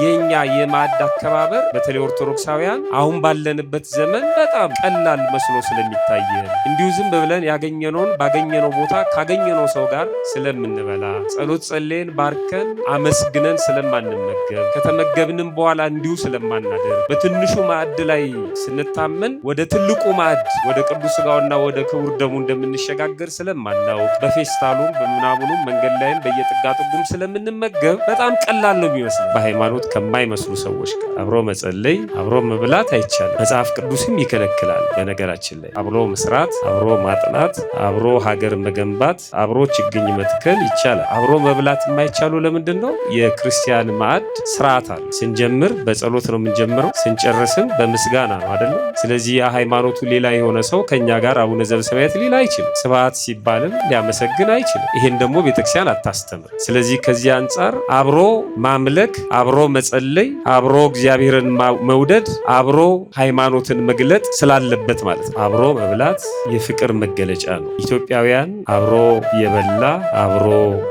የኛ የማዕድ አከባበር በተለይ ኦርቶዶክሳውያን አሁን ባለንበት ዘመን በጣም ቀላል መስሎ ስለሚታየን እንዲሁ ዝም ብለን ያገኘነውን ባገኘነው ቦታ ካገኘነው ሰው ጋር ስለምንበላ ጸሎት ጸልየን ባርከን አመስግነን ስለማንመገብ ከተመገብንም በኋላ እንዲሁ ስለማናደር በትንሹ ማዕድ ላይ ስንታመን ወደ ትልቁ ማዕድ ወደ ቅዱስ ሥጋውና ወደ ክቡር ደሙ እንደምንሸጋገር ስለማናውቅ በፌስታሉም በምናምኑም መንገድ ላይም በየጥጋጥጉም ስለምንመገብ በጣም ቀላል ነው የሚመስለው። በሃይማኖት ከማይመስሉ ሰዎች ጋር አብሮ መጸለይ አብሮ መብላት አይቻልም። መጽሐፍ ቅዱስም ይከለክላል። በነገራችን ላይ አብሮ መስራት፣ አብሮ ማጥናት፣ አብሮ ሀገር መገንባት፣ አብሮ ችግኝ መትከል ይቻላል። አብሮ መብላት የማይቻሉ ለምንድን ነው? የክርስቲያን ማዕድ ስርዓት አለ። ስንጀምር በጸሎት ነው የምንጀምረው፣ ስንጨርስም በምስጋና ነው አይደለም። ስለዚህ ሃይማኖቱ ሌላ የሆነ ሰው ከኛ ጋር አቡነ ዘበሰማያት ሊል አይችልም። ስብሐት ሲባልም ሊያመሰግን አይችልም። ይሄን ደግሞ ቤተክርስቲያን አታስተምር። ስለዚህ ከዚህ አንጻር አብሮ ማምለክ፣ አብሮ መጸለይ፣ አብሮ እግዚአብሔርን መውደድ፣ አብሮ ሃይማኖትን መግለጥ ስላለበት ማለት ነው። አብሮ መብላት የፍቅር መገለጫ ነው። ኢትዮጵያውያን አብሮ የበላ አብሮ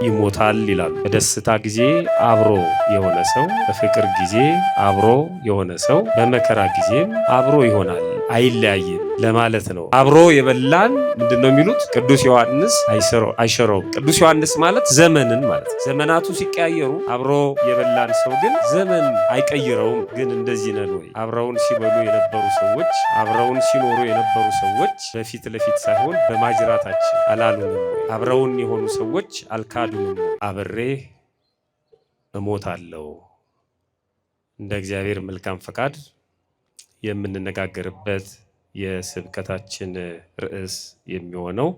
ይሞታል ይላሉ። በደስታ ጊዜ አብሮ የሆነ ሰው፣ በፍቅር ጊዜ አብሮ የሆነ ሰው፣ በመከራ ጊዜም አብሮ ይሆናል፣ አይለያይም ለማለት ነው። አብሮ የበላን ምንድን ነው የሚሉት? ቅዱስ ዮሐንስ አይሸረውም። ቅዱስ ዮሐንስ ማለት ዘመንን ማለት ነው። ዘመናቱ ሲቀያየሩ አብሮ የበላን ሰው ግን ዘመን አይቀይረውም። ግን እንደዚህ ነን ወይ? አብረውን ሲበሉ የነበሩ ሰዎች፣ አብረውን ሲኖሩ የነበሩ ሰዎች በፊት ለፊት ሳይሆን በማጅራታችን አላሉንም ወይ? አብረውን የሆኑ ሰዎች አልካዱንም ወይ? አብሬ እሞታለሁ። እንደ እግዚአብሔር መልካም ፈቃድ የምንነጋገርበት የስብከታችን ርዕስ የሚሆነው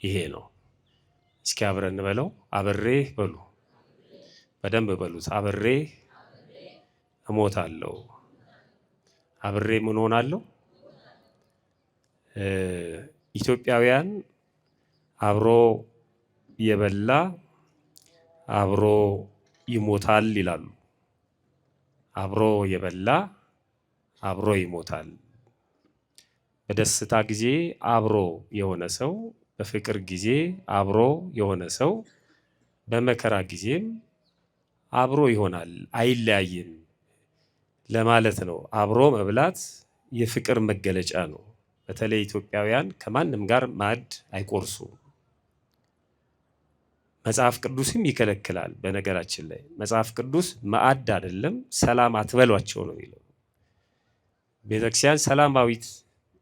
ይሄ ነው። እስኪ አብረን በለው። አብሬ በሉ፣ በደንብ በሉት። አብሬ እሞታለሁ። አብሬ ምን ሆናለሁ? ኢትዮጵያውያን አብሮ የበላ አብሮ ይሞታል ይላሉ። አብሮ የበላ አብሮ ይሞታል። በደስታ ጊዜ አብሮ የሆነ ሰው፣ በፍቅር ጊዜ አብሮ የሆነ ሰው፣ በመከራ ጊዜም አብሮ ይሆናል፣ አይለያይም ለማለት ነው። አብሮ መብላት የፍቅር መገለጫ ነው። በተለይ ኢትዮጵያውያን ከማንም ጋር ማዕድ አይቆርሱም። መጽሐፍ ቅዱስም ይከለክላል። በነገራችን ላይ መጽሐፍ ቅዱስ ማዕድ አይደለም ሰላም አትበሏቸው ነው የሚለው። ቤተክርስቲያን ሰላማዊት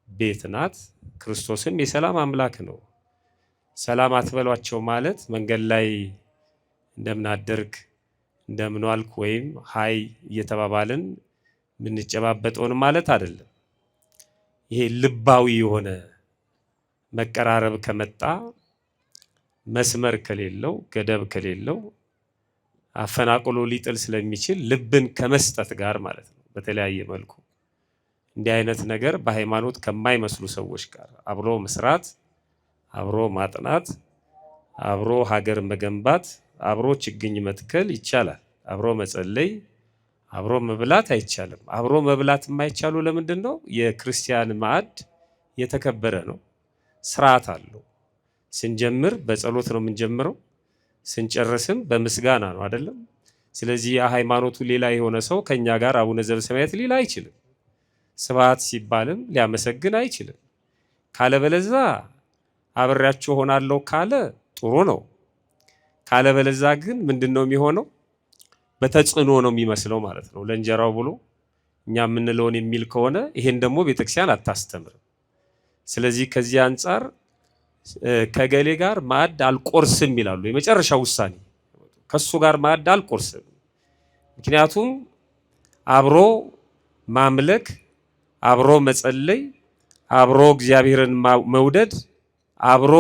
ቤት ናት። ክርስቶስም የሰላም አምላክ ነው። ሰላም አትበሏቸው ማለት መንገድ ላይ እንደምን አደርክ እንደምን ዋልክ ወይም ሀይ እየተባባልን የምንጨባበጠውን ማለት አይደለም። ይሄ ልባዊ የሆነ መቀራረብ ከመጣ መስመር ከሌለው ገደብ ከሌለው አፈናቅሎ ሊጥል ስለሚችል ልብን ከመስጠት ጋር ማለት ነው። በተለያየ መልኩ እንዲህ አይነት ነገር በሃይማኖት ከማይመስሉ ሰዎች ጋር አብሮ መስራት፣ አብሮ ማጥናት፣ አብሮ ሀገር መገንባት፣ አብሮ ችግኝ መትከል ይቻላል። አብሮ መጸለይ፣ አብሮ መብላት አይቻልም። አብሮ መብላት የማይቻሉ ለምንድን ነው? የክርስቲያን ማዕድ የተከበረ ነው፣ ስርዓት አለው። ስንጀምር በጸሎት ነው የምንጀምረው፣ ስንጨርስም በምስጋና ነው አይደለም። ስለዚህ ሃይማኖቱ ሌላ የሆነ ሰው ከኛ ጋር አቡነ ዘበሰማያት ሊል አይችልም። ስብሐት ሲባልም ሊያመሰግን አይችልም። ካለበለዛ አብሬያችሁ ሆናለሁ ካለ ጥሩ ነው። ካለበለዛ ግን ምንድነው የሚሆነው? በተጽዕኖ ነው የሚመስለው ማለት ነው። ለእንጀራው ብሎ እኛ የምንለውን የሚል ከሆነ ይሄን ደግሞ ቤተክርስቲያን አታስተምርም። ስለዚህ ከዚህ አንጻር ከገሌ ጋር ማዕድ አልቆርስም ይላሉ። የመጨረሻው ውሳኔ ከሱ ጋር ማዕድ አልቆርስም። ምክንያቱም አብሮ ማምለክ፣ አብሮ መጸለይ፣ አብሮ እግዚአብሔርን መውደድ፣ አብሮ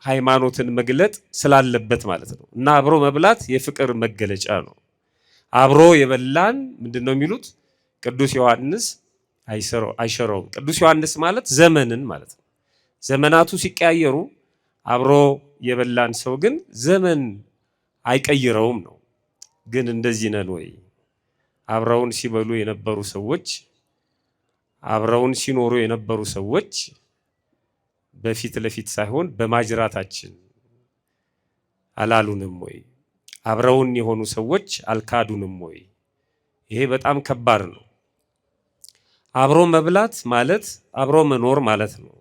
ሃይማኖትን መግለጥ ስላለበት ማለት ነው። እና አብሮ መብላት የፍቅር መገለጫ ነው። አብሮ የበላን ምንድነው የሚሉት? ቅዱስ ዮሐንስ አይሸረውም። ቅዱስ ዮሐንስ ማለት ዘመንን ማለት ነው። ዘመናቱ ሲቀያየሩ አብሮ የበላን ሰው ግን ዘመን አይቀይረውም ነው። ግን እንደዚህ ነን ወይ? አብረውን ሲበሉ የነበሩ ሰዎች፣ አብረውን ሲኖሩ የነበሩ ሰዎች በፊት ለፊት ሳይሆን በማጅራታችን አላሉንም ወይ? አብረውን የሆኑ ሰዎች አልካዱንም ወይ? ይሄ በጣም ከባድ ነው። አብሮ መብላት ማለት አብሮ መኖር ማለት ነው።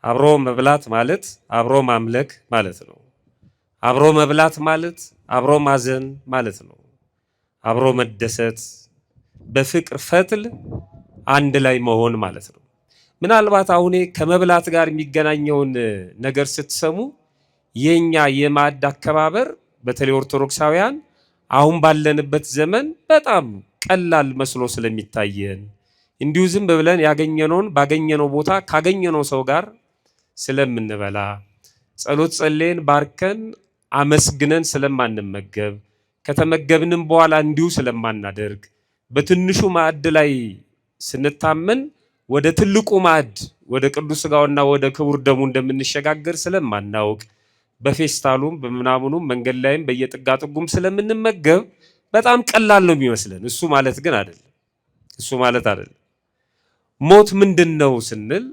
አብሮ መብላት ማለት አብሮ ማምለክ ማለት ነው። አብሮ መብላት ማለት አብሮ ማዘን ማለት ነው። አብሮ መደሰት፣ በፍቅር ፈትል አንድ ላይ መሆን ማለት ነው። ምናልባት አሁን ከመብላት ጋር የሚገናኘውን ነገር ስትሰሙ የኛ የማዕድ አከባበር በተለይ ኦርቶዶክሳውያን አሁን ባለንበት ዘመን በጣም ቀላል መስሎ ስለሚታየን እንዲሁ ዝም ብለን ያገኘነውን ባገኘነው ቦታ ካገኘነው ሰው ጋር ስለምንበላ ጸሎት ጸልየን ባርከን አመስግነን ስለማንመገብ ከተመገብንም በኋላ እንዲሁ ስለማናደርግ በትንሹ ማዕድ ላይ ስንታመን ወደ ትልቁ ማዕድ ወደ ቅዱስ ሥጋውና ወደ ክቡር ደሙ እንደምንሸጋገር ስለማናውቅ በፌስታሉም በምናምኑም መንገድ ላይም በየጥጋጥጉም ስለምንመገብ በጣም ቀላል ነው የሚመስለን። እሱ ማለት ግን አይደለም። እሱ ማለት አይደለም። ሞት ምንድነው ስንል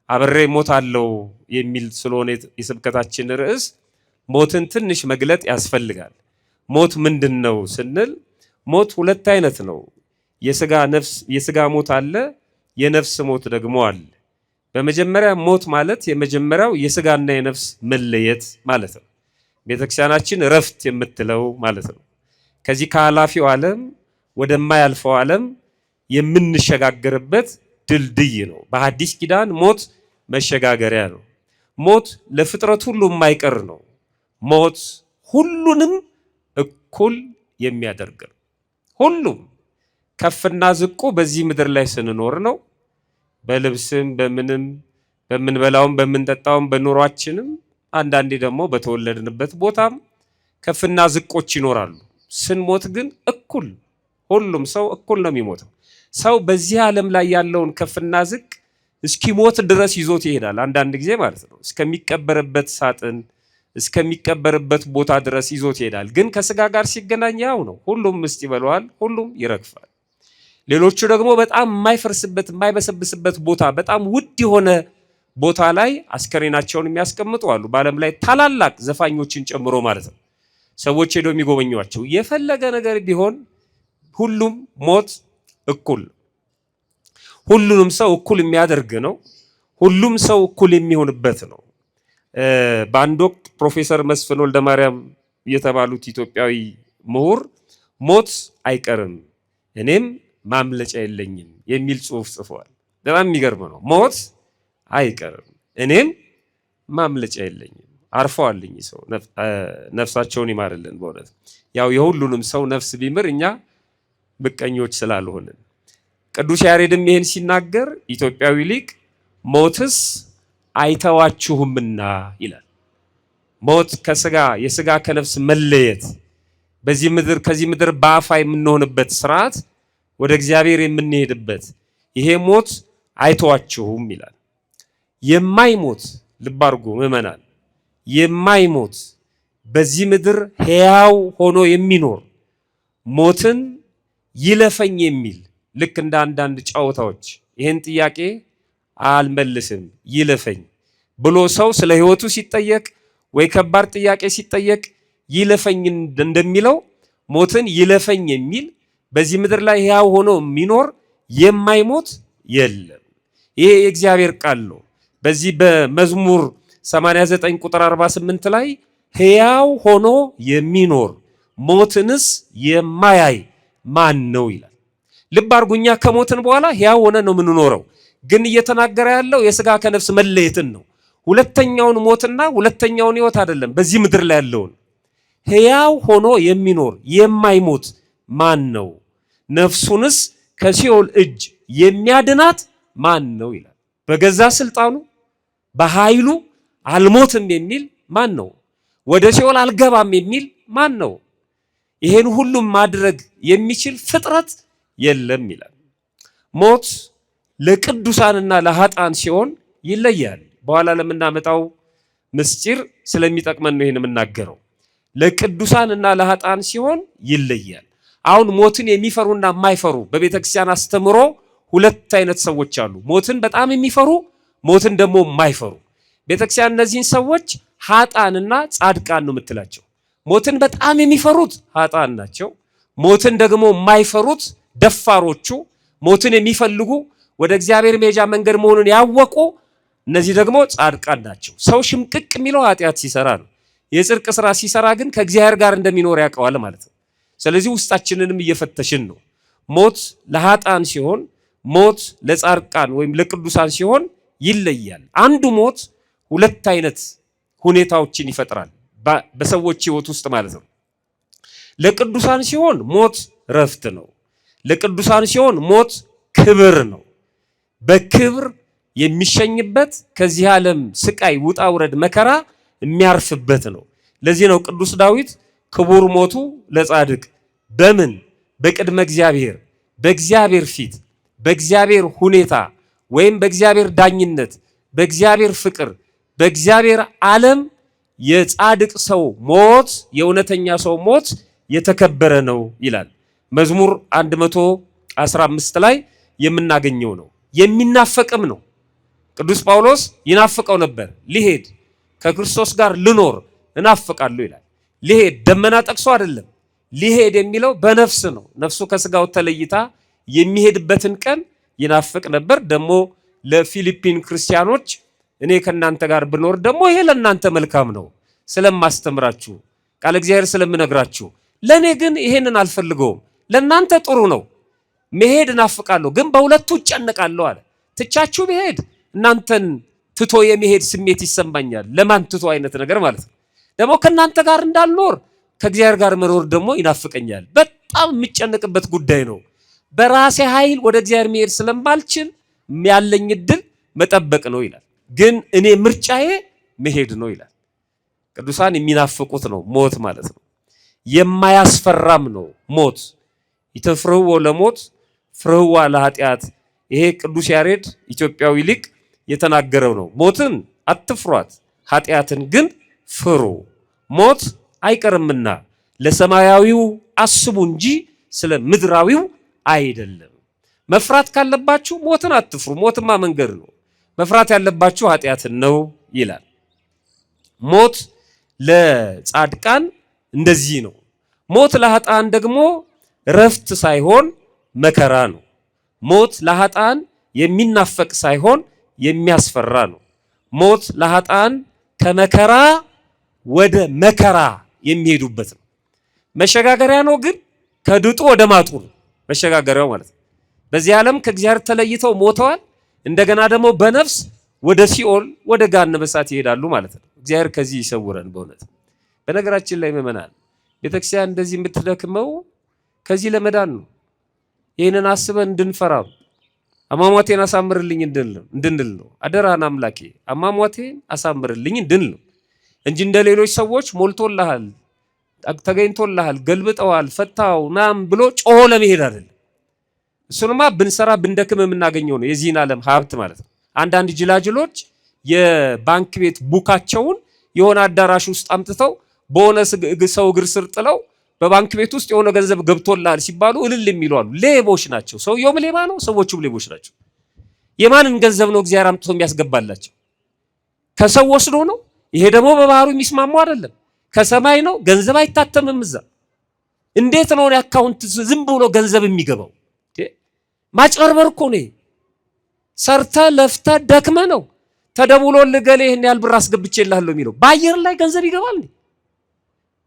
አብሬ ሞታለሁ የሚል ስለሆነ የስብከታችን ርዕስ ሞትን ትንሽ መግለጥ ያስፈልጋል። ሞት ምንድነው ስንል ሞት ሁለት አይነት ነው። የሥጋ ሞት አለ፣ የነፍስ ሞት ደግሞ አለ። በመጀመሪያ ሞት ማለት የመጀመሪያው የሥጋና የነፍስ መለየት ማለት ነው። ቤተክርስቲያናችን እረፍት የምትለው ማለት ነው። ከዚህ ከኃላፊው ዓለም ወደማያልፈው ዓለም የምንሸጋገርበት ድልድይ ነው። በሐዲስ ኪዳን ሞት መሸጋገሪያ ነው። ሞት ለፍጥረት ሁሉ የማይቀር ነው። ሞት ሁሉንም እኩል የሚያደርግ ነው። ሁሉም ከፍና ዝቁ በዚህ ምድር ላይ ስንኖር ነው። በልብስም በምንም በምንበላውም በምንጠጣውም በኑሯችንም አንዳንዴ ደግሞ በተወለድንበት ቦታም ከፍና ዝቆች ይኖራሉ። ስንሞት ግን እኩል ሁሉም ሰው እኩል ነው የሚሞተው። ሰው በዚህ ዓለም ላይ ያለውን ከፍና ዝቅ እስኪሞት ድረስ ይዞት ይሄዳል። አንዳንድ ጊዜ ማለት ነው እስከሚቀበርበት ሳጥን እስከሚቀበርበት ቦታ ድረስ ይዞት ይሄዳል። ግን ከሥጋ ጋር ሲገናኝ ያው ነው። ሁሉም ምስጥ ይበለዋል፣ ሁሉም ይረግፋል። ሌሎቹ ደግሞ በጣም የማይፈርስበት የማይበሰብስበት ቦታ በጣም ውድ የሆነ ቦታ ላይ አስከሬናቸውን የሚያስቀምጡ አሉ። በዓለም ላይ ታላላቅ ዘፋኞችን ጨምሮ ማለት ነው። ሰዎች ሄደው የሚጎበኟቸው የፈለገ ነገር ቢሆን ሁሉም ሞት እኩል ሁሉንም ሰው እኩል የሚያደርግ ነው። ሁሉም ሰው እኩል የሚሆንበት ነው። በአንድ ወቅት ፕሮፌሰር መስፍን ወልደ ማርያም የተባሉት ኢትዮጵያዊ ምሁር ሞት አይቀርም እኔም ማምለጫ የለኝም የሚል ጽሑፍ ጽፈዋል። በጣም የሚገርም ነው። ሞት አይቀርም እኔም ማምለጫ የለኝም። አርፈዋልኝ ሰው ነፍሳቸውን ይማርልን። በእውነት ያው የሁሉንም ሰው ነፍስ ቢምር እኛ ምቀኞች ስላልሆንን ቅዱስ ያሬድም ይህን ሲናገር ኢትዮጵያዊ ሊቅ ሞትስ አይተዋችሁምና ይላል። ሞት ከሥጋ የሥጋ ከነፍስ መለየት በዚህ ምድር ከዚህ ምድር በአፋ የምንሆንበት ስርዓት ወደ እግዚአብሔር የምንሄድበት ይሄ ሞት አይተዋችሁም ይላል። የማይሞት ልብ አድርጉ ምዕመናን፣ የማይሞት በዚህ ምድር ሕያው ሆኖ የሚኖር ሞትን ይለፈኝ የሚል ልክ እንደ አንዳንድ ጨዋታዎች ይህን ጥያቄ አልመልስም ይለፈኝ ብሎ ሰው ስለ ሕይወቱ ሲጠየቅ ወይ ከባድ ጥያቄ ሲጠየቅ ይለፈኝ እንደሚለው ሞትን ይለፈኝ የሚል በዚህ ምድር ላይ ሕያው ሆኖ የሚኖር የማይሞት የለም። ይሄ የእግዚአብሔር ቃል ነው። በዚህ በመዝሙር 89 ቁጥር 48 ላይ ሕያው ሆኖ የሚኖር ሞትንስ የማያይ ማን ነው ይላል። ልብ አድርጉ፣ እኛ ከሞትን በኋላ ሕያው ሆነ ነው የምንኖረው። ግን እየተናገረ ያለው የሥጋ ከነፍስ መለየትን ነው። ሁለተኛውን ሞትና ሁለተኛውን ሕይወት አይደለም። በዚህ ምድር ላይ ያለውን ሕያው ሆኖ የሚኖር የማይሞት ማን ነው? ነፍሱንስ ከሲኦል እጅ የሚያድናት ማን ነው ይላል። በገዛ ስልጣኑ በኃይሉ አልሞትም የሚል ማን ነው? ወደ ሲኦል አልገባም የሚል ማን ነው? ይሄን ሁሉም ማድረግ የሚችል ፍጥረት የለም ይላል። ሞት ለቅዱሳንና ለኃጥአን ሲሆን ይለያል። በኋላ ለምናመጣው ምስጢር ስለሚጠቅመን ነው ይሄን የምናገረው። ለቅዱሳንና ለኃጥአን ሲሆን ይለያል። አሁን ሞትን የሚፈሩና የማይፈሩ በቤተ ክርስቲያን አስተምሮ ሁለት አይነት ሰዎች አሉ። ሞትን በጣም የሚፈሩ፣ ሞትን ደግሞ የማይፈሩ። ቤተ ክርስቲያን እነዚህን ሰዎች ኃጥአንና ጻድቃን ነው የምትላቸው። ሞትን በጣም የሚፈሩት ኃጥአን ናቸው። ሞትን ደግሞ የማይፈሩት ደፋሮቹ ሞትን የሚፈልጉ ወደ እግዚአብሔር መሄጃ መንገድ መሆኑን ያወቁ እነዚህ ደግሞ ጻድቃን ናቸው። ሰው ሽምቅቅ የሚለው ኃጢአት ሲሰራ ነው። የጽድቅ ስራ ሲሰራ ግን ከእግዚአብሔር ጋር እንደሚኖር ያውቀዋል ማለት ነው። ስለዚህ ውስጣችንንም እየፈተሽን ነው። ሞት ለኃጥአን ሲሆን ሞት ለጻድቃን ወይም ለቅዱሳን ሲሆን ይለያል። አንዱ ሞት ሁለት አይነት ሁኔታዎችን ይፈጥራል በሰዎች ህይወት ውስጥ ማለት ነው። ለቅዱሳን ሲሆን ሞት ረፍት ነው። ለቅዱሳን ሲሆን ሞት ክብር ነው። በክብር የሚሸኝበት ከዚህ ዓለም ስቃይ ውጣ ውረድ መከራ የሚያርፍበት ነው። ለዚህ ነው ቅዱስ ዳዊት ክቡር ሞቱ ለጻድቅ በምን በቅድመ እግዚአብሔር በእግዚአብሔር ፊት በእግዚአብሔር ሁኔታ ወይም በእግዚአብሔር ዳኝነት በእግዚአብሔር ፍቅር በእግዚአብሔር ዓለም የጻድቅ ሰው ሞት የእውነተኛ ሰው ሞት የተከበረ ነው ይላል። መዝሙር 115 ላይ የምናገኘው ነው። የሚናፈቅም ነው። ቅዱስ ጳውሎስ ይናፍቀው ነበር። ሊሄድ ከክርስቶስ ጋር ልኖር እናፍቃለሁ ይላል። ሊሄድ ደመና ጠቅሶ አይደለም። ሊሄድ የሚለው በነፍስ ነው። ነፍሱ ከስጋው ተለይታ የሚሄድበትን ቀን ይናፍቅ ነበር። ደግሞ ለፊሊፒን ክርስቲያኖች እኔ ከናንተ ጋር ብኖር ደግሞ ይሄ ለናንተ መልካም ነው ስለማስተምራችሁ ቃል እግዚአብሔር ስለምነግራችሁ፣ ለኔ ግን ይሄንን አልፈልገውም። ለናንተ ጥሩ ነው መሄድ እናፍቃለሁ፣ ግን በሁለቱ እጨነቃለሁ አለ። ትቻችሁ ብሄድ እናንተን ትቶ የመሄድ ስሜት ይሰማኛል። ለማን ትቶ አይነት ነገር ማለት ነው። ደግሞ ከናንተ ጋር እንዳልኖር ከእግዚአብሔር ጋር መኖር ደግሞ ይናፍቀኛል። በጣም የሚጨነቅበት ጉዳይ ነው። በራሴ ኃይል ወደ እግዚአብሔር መሄድ ስለማልችል ያለኝ እድል መጠበቅ ነው ይላል። ግን እኔ ምርጫዬ መሄድ ነው ይላል። ቅዱሳን የሚናፍቁት ነው ሞት ማለት ነው። የማያስፈራም ነው ሞት። ይተፍርህዎ ለሞት ፍርህዋ ለኃጢአት። ይሄ ቅዱስ ያሬድ ኢትዮጵያዊ ሊቅ የተናገረው ነው። ሞትን አትፍሯት ኃጢአትን ግን ፍሩ፣ ሞት አይቀርምና ለሰማያዊው አስቡ እንጂ ስለ ምድራዊው አይደለም። መፍራት ካለባችሁ ሞትን አትፍሩ፣ ሞትማ መንገድ ነው። መፍራት ያለባችሁ ኃጢአትን ነው ይላል። ሞት ለጻድቃን እንደዚህ ነው። ሞት ለኃጥአን ደግሞ ረፍት ሳይሆን መከራ ነው። ሞት ለኃጥአን የሚናፈቅ ሳይሆን የሚያስፈራ ነው። ሞት ለኃጥአን ከመከራ ወደ መከራ የሚሄዱበት ነው። መሸጋገሪያ ነው፣ ግን ከድጡ ወደ ማጡ ነው መሸጋገሪያው ማለት ነው። በዚህ ዓለም ከእግዚአብሔር ተለይተው ሞተዋል። እንደገና ደግሞ በነፍስ ወደ ሲኦል ወደ ገሃነመ እሳት ይሄዳሉ ማለት ነው። እግዚአብሔር ከዚህ ይሰውረን በእውነት። በነገራችን ላይ ምእመናን ቤተክርስቲያን እንደዚህ የምትደክመው ከዚህ ለመዳን ነው። ይህንን አስበን እንድንፈራ አሟሟቴን አሳምርልኝ እንድንል ነው። አደራህን አምላኬ አሟሟቴን አሳምርልኝ እንድንል ነው እንጂ እንደ ሌሎች ሰዎች ሞልቶልሃል፣ ተገኝቶልሃል፣ ገልብጠዋል፣ ፈታው ምናምን ብሎ ጮሆ ለመሄድ አይደለም። እሱንማ ብንሰራ ብንደክም የምናገኘው ነው የዚህን ዓለም ሀብት ማለት ነው። አንዳንድ ጅላጅሎች የባንክ ቤት ቡካቸውን የሆነ አዳራሽ ውስጥ አምጥተው በሆነ ሰው እግር ስር ጥለው በባንክ ቤት ውስጥ የሆነ ገንዘብ ገብቶልሃል ሲባሉ እልል የሚሉ አሉ። ሌቦች ናቸው። ሰውየውም ሌባ ነው፣ ሰዎቹም ሌቦች ናቸው። የማንን ገንዘብ ነው እግዚአብሔር አምጥቶ የሚያስገባላቸው? ከሰው ወስዶ ነው። ይሄ ደግሞ በባህሩ የሚስማሙ አይደለም። ከሰማይ ነው። ገንዘብ አይታተምም እዛ። እንዴት ነው አካውንት ዝም ብሎ ገንዘብ የሚገባው? ማጭበርበር እኮ ነው። ሰርተ ለፍተ ደክመ ነው ተደውሎ ልገሌ ይሄን ያህል ብር አስገብቼልሃለሁ የሚለው። በአየር ላይ ገንዘብ ይገባል እንዴ?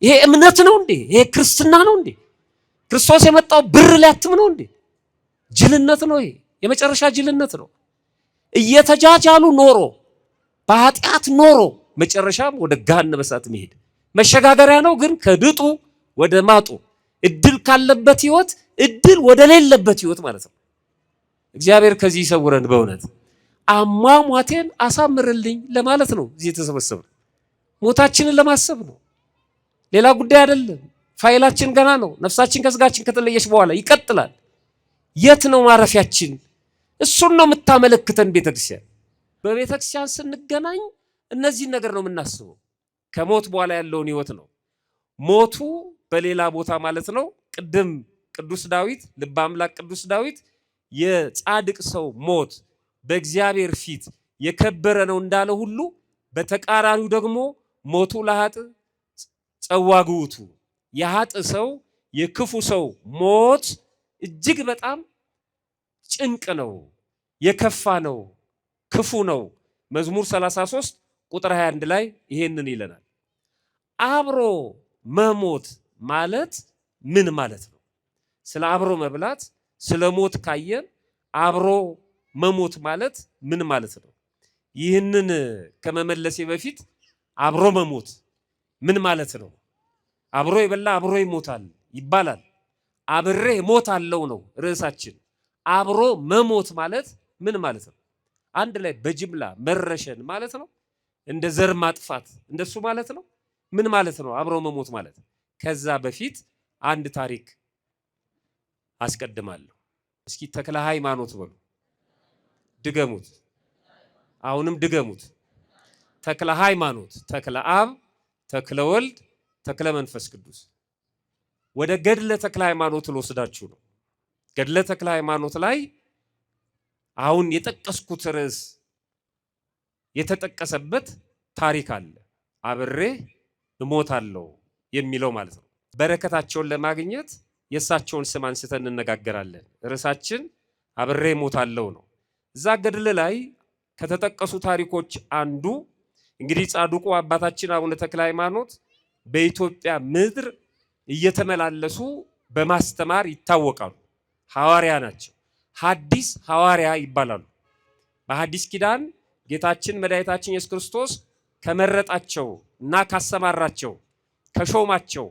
ይሄ እምነት ነው እንዴ? ይሄ ክርስትና ነው እንዴ? ክርስቶስ የመጣው ብር ሊያትም ነው እንዴ? ጅልነት ነው ይሄ። የመጨረሻ ጅልነት ነው። እየተጃጃሉ ኖሮ በኃጢአት ኖሮ መጨረሻም ወደ ገሃነመ እሳት መሄድ መሸጋገሪያ ነው። ግን ከድጡ ወደ ማጡ እድል ካለበት ህይወት እድል ወደ ሌለበት ህይወት ማለት ነው። እግዚአብሔር ከዚህ ይሰውረን በእውነት። አሟሟቴን አሳምርልኝ ለማለት ነው እዚህ የተሰበሰብነው። ሞታችንን ለማሰብ ነው፣ ሌላ ጉዳይ አይደለም። ፋይላችን ገና ነው። ነፍሳችን ከስጋችን ከተለየች በኋላ ይቀጥላል። የት ነው ማረፊያችን? እሱን ነው የምታመለክተን ቤተክርስቲያን። በቤተክርስቲያን ስንገናኝ እነዚህን ነገር ነው የምናስበው። ከሞት በኋላ ያለውን ህይወት ነው። ሞቱ በሌላ ቦታ ማለት ነው። ቅድም ቅዱስ ዳዊት ልበ አምላክ ቅዱስ ዳዊት የጻድቅ ሰው ሞት በእግዚአብሔር ፊት የከበረ ነው እንዳለ ሁሉ በተቃራኒው ደግሞ ሞቱ ለኃጥእ ጸዋግዑቱ የኃጥእ ሰው የክፉ ሰው ሞት እጅግ በጣም ጭንቅ ነው፣ የከፋ ነው፣ ክፉ ነው። መዝሙር 33 ቁጥር 21 ላይ ይሄንን ይለናል። አብሮ መሞት ማለት ምን ማለት ነው? ስለ አብሮ መብላት ስለ ሞት ካየን አብሮ መሞት ማለት ምን ማለት ነው? ይህንን ከመመለሴ በፊት አብሮ መሞት ምን ማለት ነው? አብሮ የበላ አብሮ ይሞታል ይባላል። አብሬ እሞታለሁ ነው ርዕሳችን። አብሮ መሞት ማለት ምን ማለት ነው? አንድ ላይ በጅምላ መረሸን ማለት ነው? እንደ ዘር ማጥፋት እንደሱ ማለት ነው? ምን ማለት ነው አብሮ መሞት ማለት? ከዛ በፊት አንድ ታሪክ አስቀድማለሁ። እስኪ ተክለ ሃይማኖት በሉ፣ ድገሙት። አሁንም ድገሙት። ተክለ ሃይማኖት፣ ተክለ አብ፣ ተክለ ወልድ፣ ተክለ መንፈስ ቅዱስ። ወደ ገድለ ተክለ ሃይማኖት ልወስዳችሁ ነው። ገድለ ተክለ ሃይማኖት ላይ አሁን የጠቀስኩት ርዕስ የተጠቀሰበት ታሪክ አለ። አብሬ እሞታለሁ የሚለው ማለት ነው። በረከታቸውን ለማግኘት የእሳቸውን ስም አንስተን እንነጋገራለን። ርዕሳችን አብሬ እሞታለሁ ነው። እዛ ገድል ላይ ከተጠቀሱ ታሪኮች አንዱ እንግዲህ ጻድቁ አባታችን አቡነ ተክለ ሃይማኖት በኢትዮጵያ ምድር እየተመላለሱ በማስተማር ይታወቃሉ። ሐዋርያ ናቸው። ሐዲስ ሐዋርያ ይባላሉ። በሐዲስ ኪዳን ጌታችን መድኃኒታችን ኢየሱስ ክርስቶስ ከመረጣቸው እና ካሰማራቸው ከሾማቸው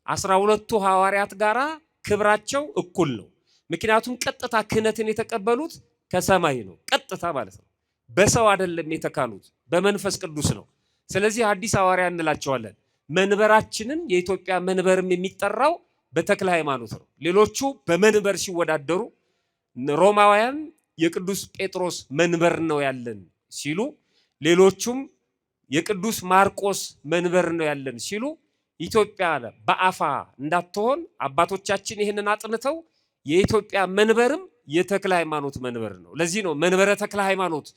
12ቱ ሐዋርያት ጋራ ክብራቸው እኩል ነው። ምክንያቱም ቀጥታ ክህነትን የተቀበሉት ከሰማይ ነው። ቀጥታ ማለት ነው። በሰው አይደለም የተካኑት፣ በመንፈስ ቅዱስ ነው። ስለዚህ ሐዲስ ሐዋርያ እንላቸዋለን። መንበራችንን የኢትዮጵያ መንበርም የሚጠራው በተክለ ሃይማኖት ነው። ሌሎቹ በመንበር ሲወዳደሩ ሮማውያን የቅዱስ ጴጥሮስ መንበር ነው ያለን ሲሉ፣ ሌሎቹም የቅዱስ ማርቆስ መንበር ነው ያለን ሲሉ ኢትዮጵያ በአፋ እንዳትሆን አባቶቻችን ይህንን አጥንተው የኢትዮጵያ መንበርም የተክለ ሃይማኖት መንበር ነው። ለዚህ ነው መንበረ ተክለ ሃይማኖት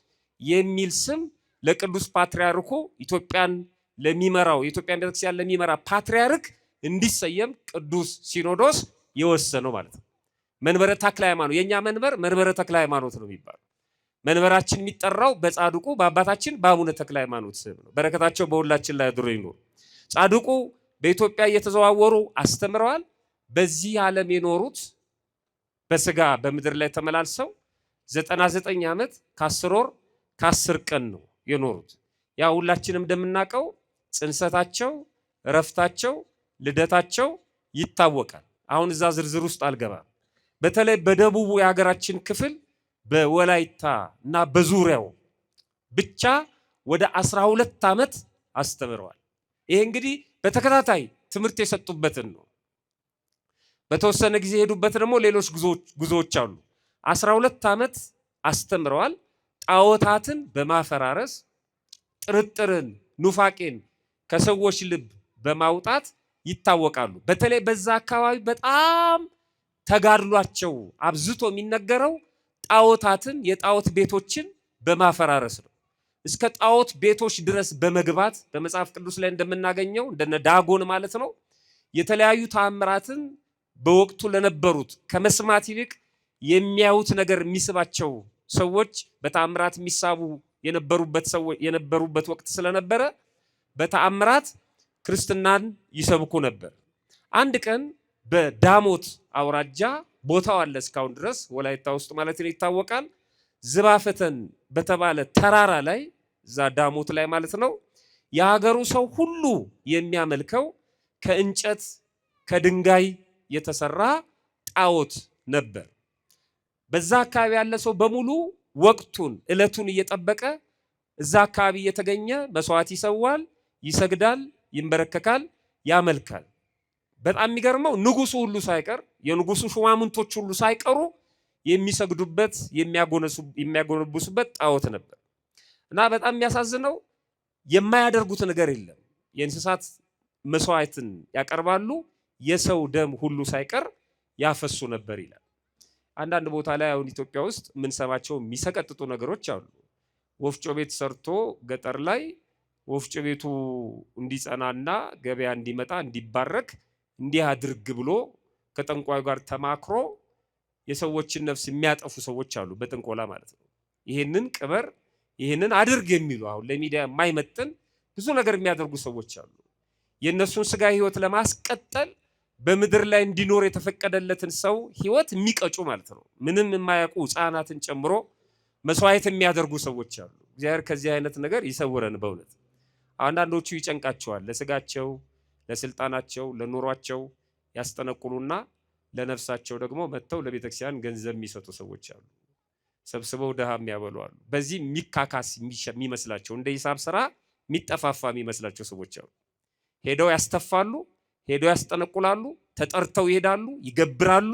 የሚል ስም ለቅዱስ ፓትርያርኩ ኢትዮጵያን ለሚመራው የኢትዮጵያን ቤተክርስቲያን ለሚመራ ፓትርያርክ እንዲሰየም ቅዱስ ሲኖዶስ የወሰነው ማለት ነው። መንበረ ተክለ ሃይማኖት የኛ መንበር መንበረ ተክለ ሃይማኖት ነው የሚባለው። መንበራችን የሚጠራው በጻድቁ በአባታችን በአቡነ ተክለ ሃይማኖት ስም ነው። በረከታቸው በሁላችን ላይ አድሮ ይኑር። ጻድቁ በኢትዮጵያ እየተዘዋወሩ አስተምረዋል። በዚህ ዓለም የኖሩት በስጋ በምድር ላይ ተመላልሰው 99 ዓመት ከ10 ወር ከ10 ቀን ነው የኖሩት። ያ ሁላችንም እንደምናውቀው ጽንሰታቸው፣ እረፍታቸው፣ ልደታቸው ይታወቃል። አሁን እዛ ዝርዝር ውስጥ አልገባም። በተለይ በደቡቡ የሀገራችን ክፍል በወላይታ እና በዙሪያው ብቻ ወደ 12 ዓመት አስተምረዋል። ይሄ እንግዲህ በተከታታይ ትምህርት የሰጡበትን ነው። በተወሰነ ጊዜ የሄዱበት ደግሞ ሌሎች ጉዞዎች አሉ። 12 ዓመት አስተምረዋል። ጣዖታትን በማፈራረስ ጥርጥርን፣ ኑፋቄን ከሰዎች ልብ በማውጣት ይታወቃሉ። በተለይ በዛ አካባቢ በጣም ተጋድሏቸው አብዝቶ የሚነገረው ጣዖታትን የጣዖት ቤቶችን በማፈራረስ ነው። እስከ ጣዖት ቤቶች ድረስ በመግባት በመጽሐፍ ቅዱስ ላይ እንደምናገኘው እንደነ ዳጎን ማለት ነው የተለያዩ ተአምራትን በወቅቱ ለነበሩት ከመስማት ይልቅ የሚያዩት ነገር የሚስባቸው ሰዎች በተአምራት የሚሳቡ የነበሩበት ወቅት ስለነበረ በተአምራት ክርስትናን ይሰብኩ ነበር። አንድ ቀን በዳሞት አውራጃ ቦታው አለ እስካሁን ድረስ ወላይታ ውስጥ ማለት ነው ይታወቃል። ዝባፈተን በተባለ ተራራ ላይ እዛ ዳሞት ላይ ማለት ነው የሀገሩ ሰው ሁሉ የሚያመልከው ከእንጨት ከድንጋይ የተሰራ ጣዖት ነበር። በዛ አካባቢ ያለ ሰው በሙሉ ወቅቱን ዕለቱን እየጠበቀ እዛ አካባቢ እየተገኘ መስዋዕት ይሰዋል፣ ይሰግዳል፣ ይንበረከካል፣ ያመልካል። በጣም የሚገርመው ንጉሱ ሁሉ ሳይቀር የንጉሱ ሹማምንቶች ሁሉ ሳይቀሩ የሚሰግዱበት የሚያጎነብሱበት ጣዖት ነበር እና በጣም የሚያሳዝነው የማያደርጉት ነገር የለም። የእንስሳት መስዋዕትን ያቀርባሉ፣ የሰው ደም ሁሉ ሳይቀር ያፈሱ ነበር ይላል። አንዳንድ ቦታ ላይ አሁን ኢትዮጵያ ውስጥ የምንሰማቸው የሚሰቀጥጡ ነገሮች አሉ። ወፍጮ ቤት ሰርቶ ገጠር ላይ ወፍጮ ቤቱ እንዲጸናና ገበያ እንዲመጣ እንዲባረክ እንዲህ አድርግ ብሎ ከጠንቋዩ ጋር ተማክሮ የሰዎችን ነፍስ የሚያጠፉ ሰዎች አሉ በጥንቆላ ማለት ነው። ይሄንን ቅበር ይሄንን አድርግ የሚሉ አሁን ለሚዲያ የማይመጥን ብዙ ነገር የሚያደርጉ ሰዎች አሉ። የነሱን ስጋ ህይወት ለማስቀጠል በምድር ላይ እንዲኖር የተፈቀደለትን ሰው ህይወት የሚቀጩ ማለት ነው። ምንም የማያውቁ ህፃናትን ጨምሮ መስዋዕት የሚያደርጉ ሰዎች አሉ። እግዚአብሔር ከዚህ አይነት ነገር ይሰውረን በእውነት። አንዳንዶቹ ይጨንቃቸዋል፣ ለስጋቸው፣ ለስልጣናቸው፣ ለኑሯቸው ያስጠነቁሉና ለነፍሳቸው ደግሞ መጥተው ለቤተክርስቲያን ገንዘብ የሚሰጡ ሰዎች አሉ። ሰብስበው ድሃ የሚያበሉ አሉ። በዚህ የሚካካስ የሚመስላቸው እንደ ሂሳብ ስራ የሚጠፋፋ የሚመስላቸው ሰዎች አሉ። ሄደው ያስተፋሉ፣ ሄደው ያስጠነቁላሉ፣ ተጠርተው ይሄዳሉ፣ ይገብራሉ።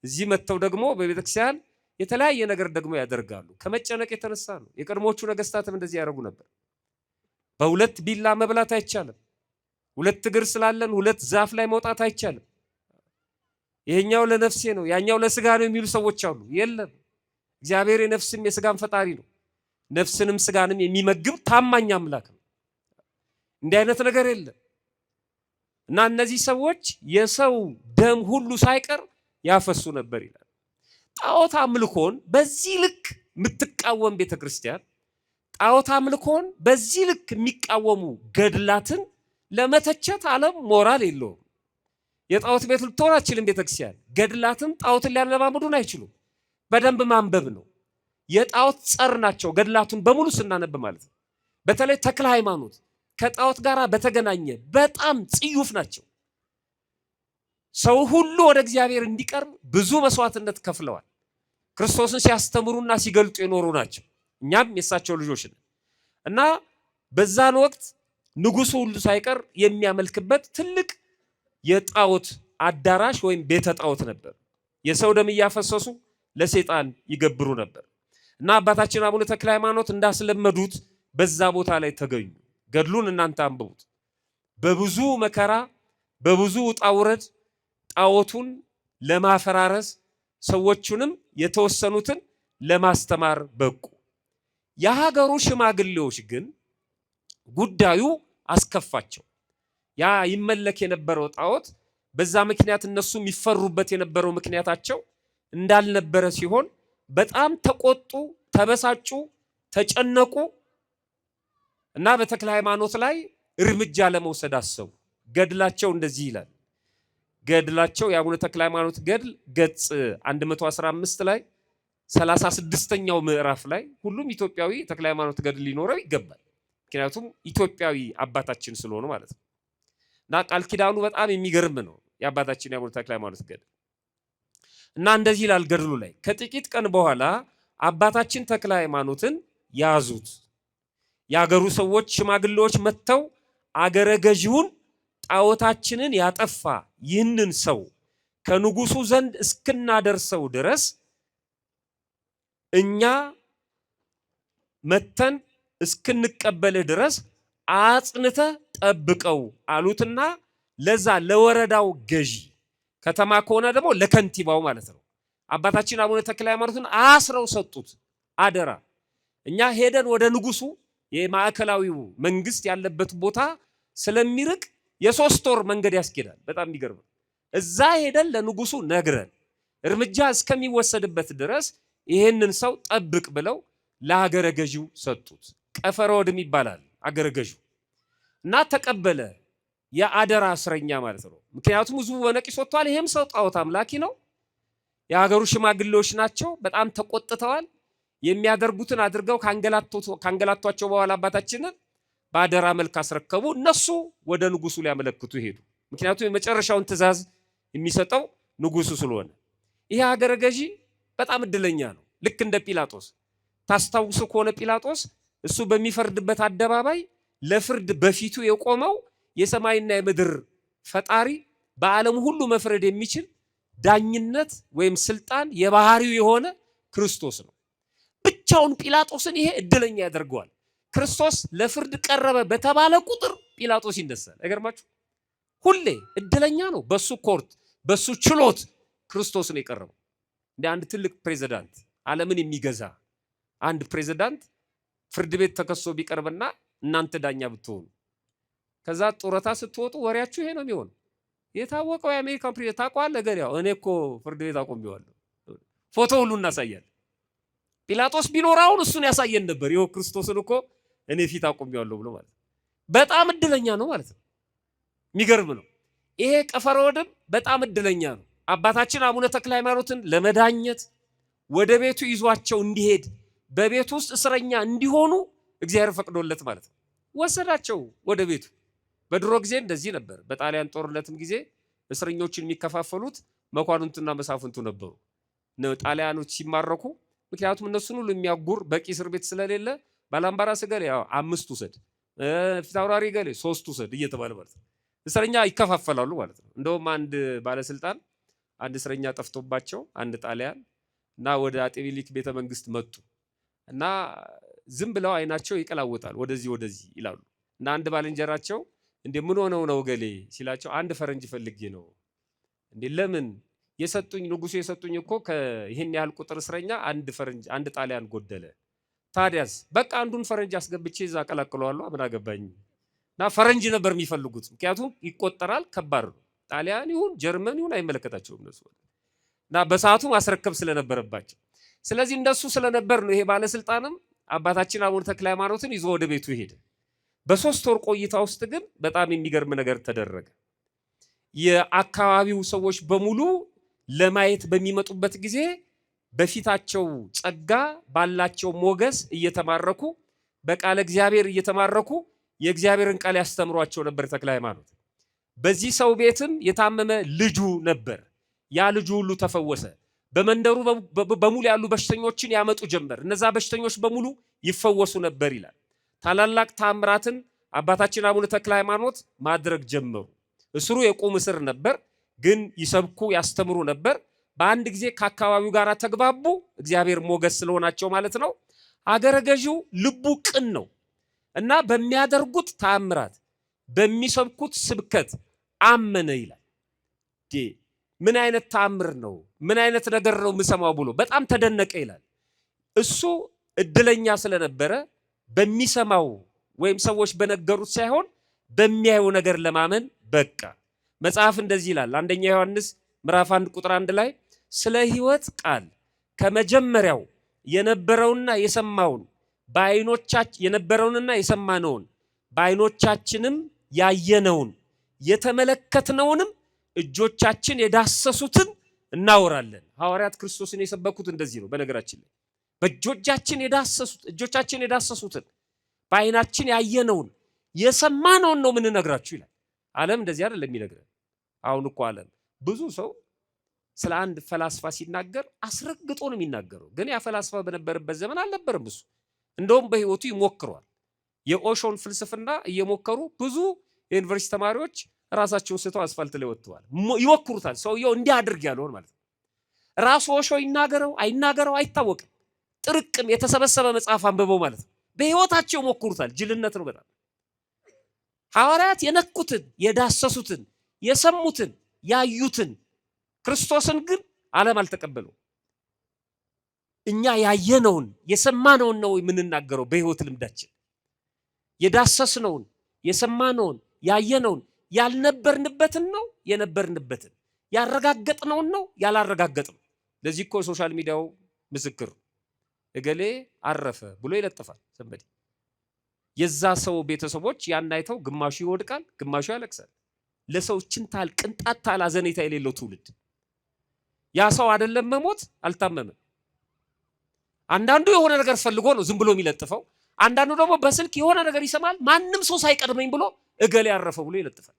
እዚህ መጥተው ደግሞ በቤተክርስቲያን የተለያየ ነገር ደግሞ ያደርጋሉ። ከመጨነቅ የተነሳ ነው። የቀድሞቹ ነገስታትም እንደዚህ ያደርጉ ነበር። በሁለት ቢላ መብላት አይቻልም። ሁለት እግር ስላለን ሁለት ዛፍ ላይ መውጣት አይቻልም። ይሄኛው ለነፍሴ ነው ያኛው ለስጋ ነው የሚሉ ሰዎች አሉ። የለም፣ እግዚአብሔር የነፍስም የስጋም ፈጣሪ ነው። ነፍስንም ስጋንም የሚመግብ ታማኝ አምላክ ነው። እንዲህ አይነት ነገር የለም። እና እነዚህ ሰዎች የሰው ደም ሁሉ ሳይቀር ያፈሱ ነበር ይላል። ጣዖት አምልኮን በዚህ ልክ የምትቃወም ቤተክርስቲያን፣ ጣዖት አምልኮን በዚህ ልክ የሚቃወሙ ገድላትን ለመተቸት ዓለም ሞራል የለውም። የጣዖት ቤት ልትሆን አትችልም ቤተክርስቲያን። ገድላትም ጣዖትን ሊያለማምዱን አይችሉም። በደንብ ማንበብ ነው። የጣዖት ጸር ናቸው ገድላቱን በሙሉ ስናነብ ማለት ነው። በተለይ ተክለ ሃይማኖት ከጣዖት ጋር በተገናኘ በጣም ጽዩፍ ናቸው። ሰው ሁሉ ወደ እግዚአብሔር እንዲቀርብ ብዙ መስዋዕትነት ከፍለዋል። ክርስቶስን ሲያስተምሩና ሲገልጡ የኖሩ ናቸው። እኛም የእሳቸው ልጆች ነን እና በዛን ወቅት ንጉሱ ሁሉ ሳይቀር የሚያመልክበት ትልቅ የጣዖት አዳራሽ ወይም ቤተ ጣዖት ነበር። የሰው ደም እያፈሰሱ ለሰይጣን ይገብሩ ነበር እና አባታችን አቡነ ተክለ ሃይማኖት እንዳስለመዱት በዛ ቦታ ላይ ተገኙ። ገድሉን እናንተ አንብቡት። በብዙ መከራ በብዙ ውጣ ውረድ ጣዖቱን ለማፈራረስ ሰዎቹንም የተወሰኑትን ለማስተማር በቁ። የሀገሩ ሽማግሌዎች ግን ጉዳዩ አስከፋቸው። ያ ይመለክ የነበረው ጣዖት በዛ ምክንያት እነሱ የሚፈሩበት የነበረው ምክንያታቸው እንዳልነበረ ሲሆን በጣም ተቆጡ፣ ተበሳጩ፣ ተጨነቁ እና በተክለ ሃይማኖት ላይ እርምጃ ለመውሰድ አሰቡ። ገድላቸው እንደዚህ ይላል። ገድላቸው የአቡነ ተክለ ሃይማኖት ገድል ገጽ 115 ላይ 36ኛው ምዕራፍ ላይ ሁሉም ኢትዮጵያዊ ተክለ ሃይማኖት ገድል ሊኖረው ይገባል። ምክንያቱም ኢትዮጵያዊ አባታችን ስለሆነ ማለት ነው። እና ቃል ኪዳኑ በጣም የሚገርም ነው የአባታችን የአቡነ ተክለ ሃይማኖት ገድል። እና እንደዚህ ይላል ገድሉ ላይ ከጥቂት ቀን በኋላ አባታችን ተክለ ሃይማኖትን ያዙት። የአገሩ ሰዎች ሽማግሌዎች መጥተው አገረ ገዢውን ጣዖታችንን ያጠፋ ይህንን ሰው ከንጉሱ ዘንድ እስክናደርሰው ድረስ እኛ መተን እስክንቀበልህ ድረስ አጽንተህ ጠብቀው አሉትና ለዛ ለወረዳው ገዢ ከተማ ከሆነ ደግሞ ለከንቲባው ማለት ነው አባታችን አቡነ ተክለ ሃይማኖትን አስረው ሰጡት አደራ። እኛ ሄደን ወደ ንጉሱ የማዕከላዊው መንግስት ያለበት ቦታ ስለሚርቅ የ3 ወር መንገድ ያስኬዳል። በጣም የሚገርም እዛ ሄደን ለንጉሱ ነግረን እርምጃ እስከሚወሰድበት ድረስ ይሄንን ሰው ጠብቅ ብለው ለሀገረ ገዢው ሰጡት። ቀፈረወድም ይባላል አገረ ገዢው እና ተቀበለ። የአደራ እስረኛ ማለት ነው። ምክንያቱም ህዝቡ በነቂስ ወጥቷል። ይሄም ሰው ጣዖት አምላኪ ነው። የሀገሩ ሽማግሌዎች ናቸው። በጣም ተቆጥተዋል። የሚያደርጉትን አድርገው ካንገላቷቸው በኋላ አባታችንን በአደራ መልክ አስረከቡ። እነሱ ወደ ንጉሱ ሊያመለክቱ ሄዱ። ምክንያቱም የመጨረሻውን ትእዛዝ የሚሰጠው ንጉሱ ስለሆነ። ይሄ ሀገረ ገዢ በጣም እድለኛ ነው። ልክ እንደ ጲላጦስ ታስታውሱ ከሆነ ጲላጦስ እሱ በሚፈርድበት አደባባይ ለፍርድ በፊቱ የቆመው የሰማይና የምድር ፈጣሪ በዓለም ሁሉ መፍረድ የሚችል ዳኝነት ወይም ስልጣን የባህሪው የሆነ ክርስቶስ ነው። ብቻውን ጲላጦስን ይሄ እድለኛ ያደርገዋል። ክርስቶስ ለፍርድ ቀረበ በተባለ ቁጥር ጲላጦስ ይነሳል። አይገርማችሁ? ሁሌ እድለኛ ነው። በሱ ኮርት በሱ ችሎት ክርስቶስ ነው የቀረበው። እንደ አንድ ትልቅ ፕሬዝዳንት ዓለምን የሚገዛ አንድ ፕሬዝዳንት ፍርድ ቤት ተከሶ ቢቀርብና እናንተ ዳኛ ብትሆኑ ከዛ ጡረታ ስትወጡ ወሬያችሁ ይሄ ነው የሚሆነው። የታወቀው የአሜሪካን ፕሬዝዳንት ታውቀዋለህ? ገሪያው እኔ እኮ ፍርድ ቤት አቆሜዋለሁ። ፎቶ ሁሉ እናሳያለን። ጲላጦስ ቢኖር አሁን እሱን ያሳየን ነበር። ይኸው ክርስቶስን እኮ እኔ ፊት አቆሜዋለሁ ብሎ ማለት ነው። በጣም እድለኛ ነው ማለት ነው። የሚገርም ነው። ይሄ ቀፈርወድም በጣም እድለኛ ነው። አባታችን አቡነ ተክለ ሃይማኖትን ለመዳኘት ወደ ቤቱ ይዟቸው እንዲሄድ በቤቱ ውስጥ እስረኛ እንዲሆኑ እግዚአብሔር ፈቅዶለት ማለት ነው ወሰዳቸው ወደ ቤቱ። በድሮ ጊዜ እንደዚህ ነበር። በጣሊያን ጦርነትም ጊዜ እስረኞችን የሚከፋፈሉት መኳንንቱና መሳፍንቱ ነበሩ። ጣሊያኖች ሲማረኩ ምክንያቱም እነሱን ሁሉ የሚያጉር በቂ እስር ቤት ስለሌለ ባላምባራስ ገሌ 5 ውሰድ፣ ፊታውራሪ ገሌ 3 ውሰድ እየተባለ ማለት ነው እስረኛ ይከፋፈላሉ ማለት ነው። እንደውም አንድ ባለስልጣን አንድ እስረኛ ጠፍቶባቸው አንድ ጣሊያን እና ወደ አጤ ሚኒሊክ ቤተ መንግስት መጡ እና ዝም ብለው አይናቸው ይቀላውጣል ወደዚህ ወደዚህ ይላሉ። እና አንድ ባልንጀራቸው እንዴ ምን ሆነው ነው ገሌ ሲላቸው አንድ ፈረንጅ ፈልጌ ነው። እንዴ ለምን? የሰጡኝ ንጉሱ የሰጡኝ እኮ ከይሄን ያህል ቁጥር እስረኛ አንድ ፈረንጅ አንድ ጣሊያን ጎደለ። ታዲያስ በቃ አንዱን ፈረንጅ አስገብቼ እዛ አቀላቅለዋለሁ ምን አገባኝ። እና ፈረንጅ ነበር የሚፈልጉት ምክንያቱም ይቆጠራል፣ ከባድ ነው። ጣሊያን ይሁን ጀርመን ይሁን አይመለከታቸውም እነሱ እና በሰዓቱ ማስረከብ ስለነበረባቸው። ስለዚህ እንደሱ ስለነበር ነው ይሄ ባለስልጣንም አባታችን አቡነ ተክለ ሃይማኖትን ይዞ ወደ ቤቱ ሄደ። በ3 ወር ቆይታ ውስጥ ግን በጣም የሚገርም ነገር ተደረገ። የአካባቢው ሰዎች በሙሉ ለማየት በሚመጡበት ጊዜ በፊታቸው ጸጋ ባላቸው ሞገስ እየተማረኩ በቃለ እግዚአብሔር እየተማረኩ የእግዚአብሔርን ቃል ያስተምሯቸው ነበር ተክለ ሃይማኖት። በዚህ ሰው ቤትም የታመመ ልጁ ነበር። ያ ልጁ ሁሉ ተፈወሰ። በመንደሩ በሙሉ ያሉ በሽተኞችን ያመጡ ጀመር። እነዛ በሽተኞች በሙሉ ይፈወሱ ነበር ይላል። ታላላቅ ታምራትን አባታችን አቡነ ተክለ ሃይማኖት ማድረግ ጀመሩ። እስሩ የቁም እስር ነበር፣ ግን ይሰብኩ ያስተምሩ ነበር። በአንድ ጊዜ ከአካባቢው ጋር ተግባቡ። እግዚአብሔር ሞገስ ስለሆናቸው ማለት ነው። አገረ ገዢው ልቡ ቅን ነው እና በሚያደርጉት ታምራት በሚሰብኩት ስብከት አመነ ይላል። ምን አይነት ታምር ነው? ምን አይነት ነገር ነው የምሰማው ብሎ በጣም ተደነቀ ይላል። እሱ እድለኛ ስለነበረ በሚሰማው ወይም ሰዎች በነገሩት ሳይሆን በሚያየው ነገር ለማመን በቃ። መጽሐፍ እንደዚህ ይላል። አንደኛ ዮሐንስ ምዕራፍ 1 ቁጥር 1 ላይ ስለ ሕይወት ቃል ከመጀመሪያው የነበረውና የሰማውን በዓይኖቻችን የነበረውንና የሰማነውን በዓይኖቻችንም ያየነውን የተመለከትነውንም እጆቻችን የዳሰሱትን እናወራለን። ሐዋርያት ክርስቶስን የሰበኩት እንደዚህ ነው። በነገራችን ላይ እጆቻችን የዳሰሱትን በዓይናችን ያየነውን የሰማነውን ነው የምንነግራችሁ ይላል። ዓለም እንደዚህ አይደለም የሚነግረን። አሁን እኮ ዓለም ብዙ ሰው ስለ አንድ ፈላስፋ ሲናገር አስረግጦ ነው የሚናገረው። ግን ያ ፈላስፋ በነበረበት ዘመን አልነበረም እሱ። እንደውም በህይወቱ ይሞክሯል። የኦሾን ፍልስፍና እየሞከሩ ብዙ የዩኒቨርሲቲ ተማሪዎች ራሳቸውን ስተው አስፋልት ላይ ወጥተዋል። ይሞክሩታል። ሰውየው እንዲያድርግ ያለውን ማለት ነው። ራሱ ኦሾ ይናገረው አይናገረው አይታወቅም። ጥርቅም የተሰበሰበ መጽሐፍ አንብበው ማለት ነው። በህይወታቸው ይሞክሩታል። ጅልነት ነው በጣም። ሐዋርያት የነኩትን የዳሰሱትን የሰሙትን ያዩትን ክርስቶስን ግን ዓለም አልተቀበለው። እኛ ያየነውን የሰማነውን ነው የምንናገረው። በህይወት ልምዳችን የዳሰስነውን የሰማነውን ያየነውን ያልነበርንበትን ነው የነበርንበትን ያረጋገጥነውን ነው ያላረጋገጥነው። ለዚህ እኮ ሶሻል ሚዲያው ምስክር እገሌ አረፈ ብሎ ይለጥፋል። ሰንበዲ የዛ ሰው ቤተሰቦች ያን አይተው ግማሹ ይወድቃል፣ ግማሹ ያለቅሳል። ለሰው ችንታል ቅንጣት ታል አዘኔታ የሌለው ትውልድ። ያ ሰው አይደለም መሞት አልታመመም። አንዳንዱ የሆነ ነገር ፈልጎ ነው ዝም ብሎ የሚለጥፈው። አንዳንዱ ደግሞ በስልክ የሆነ ነገር ይሰማል፣ ማንም ሰው ሳይቀድመኝ ብሎ እገሌ ያረፈ ብሎ ይለጥፋል።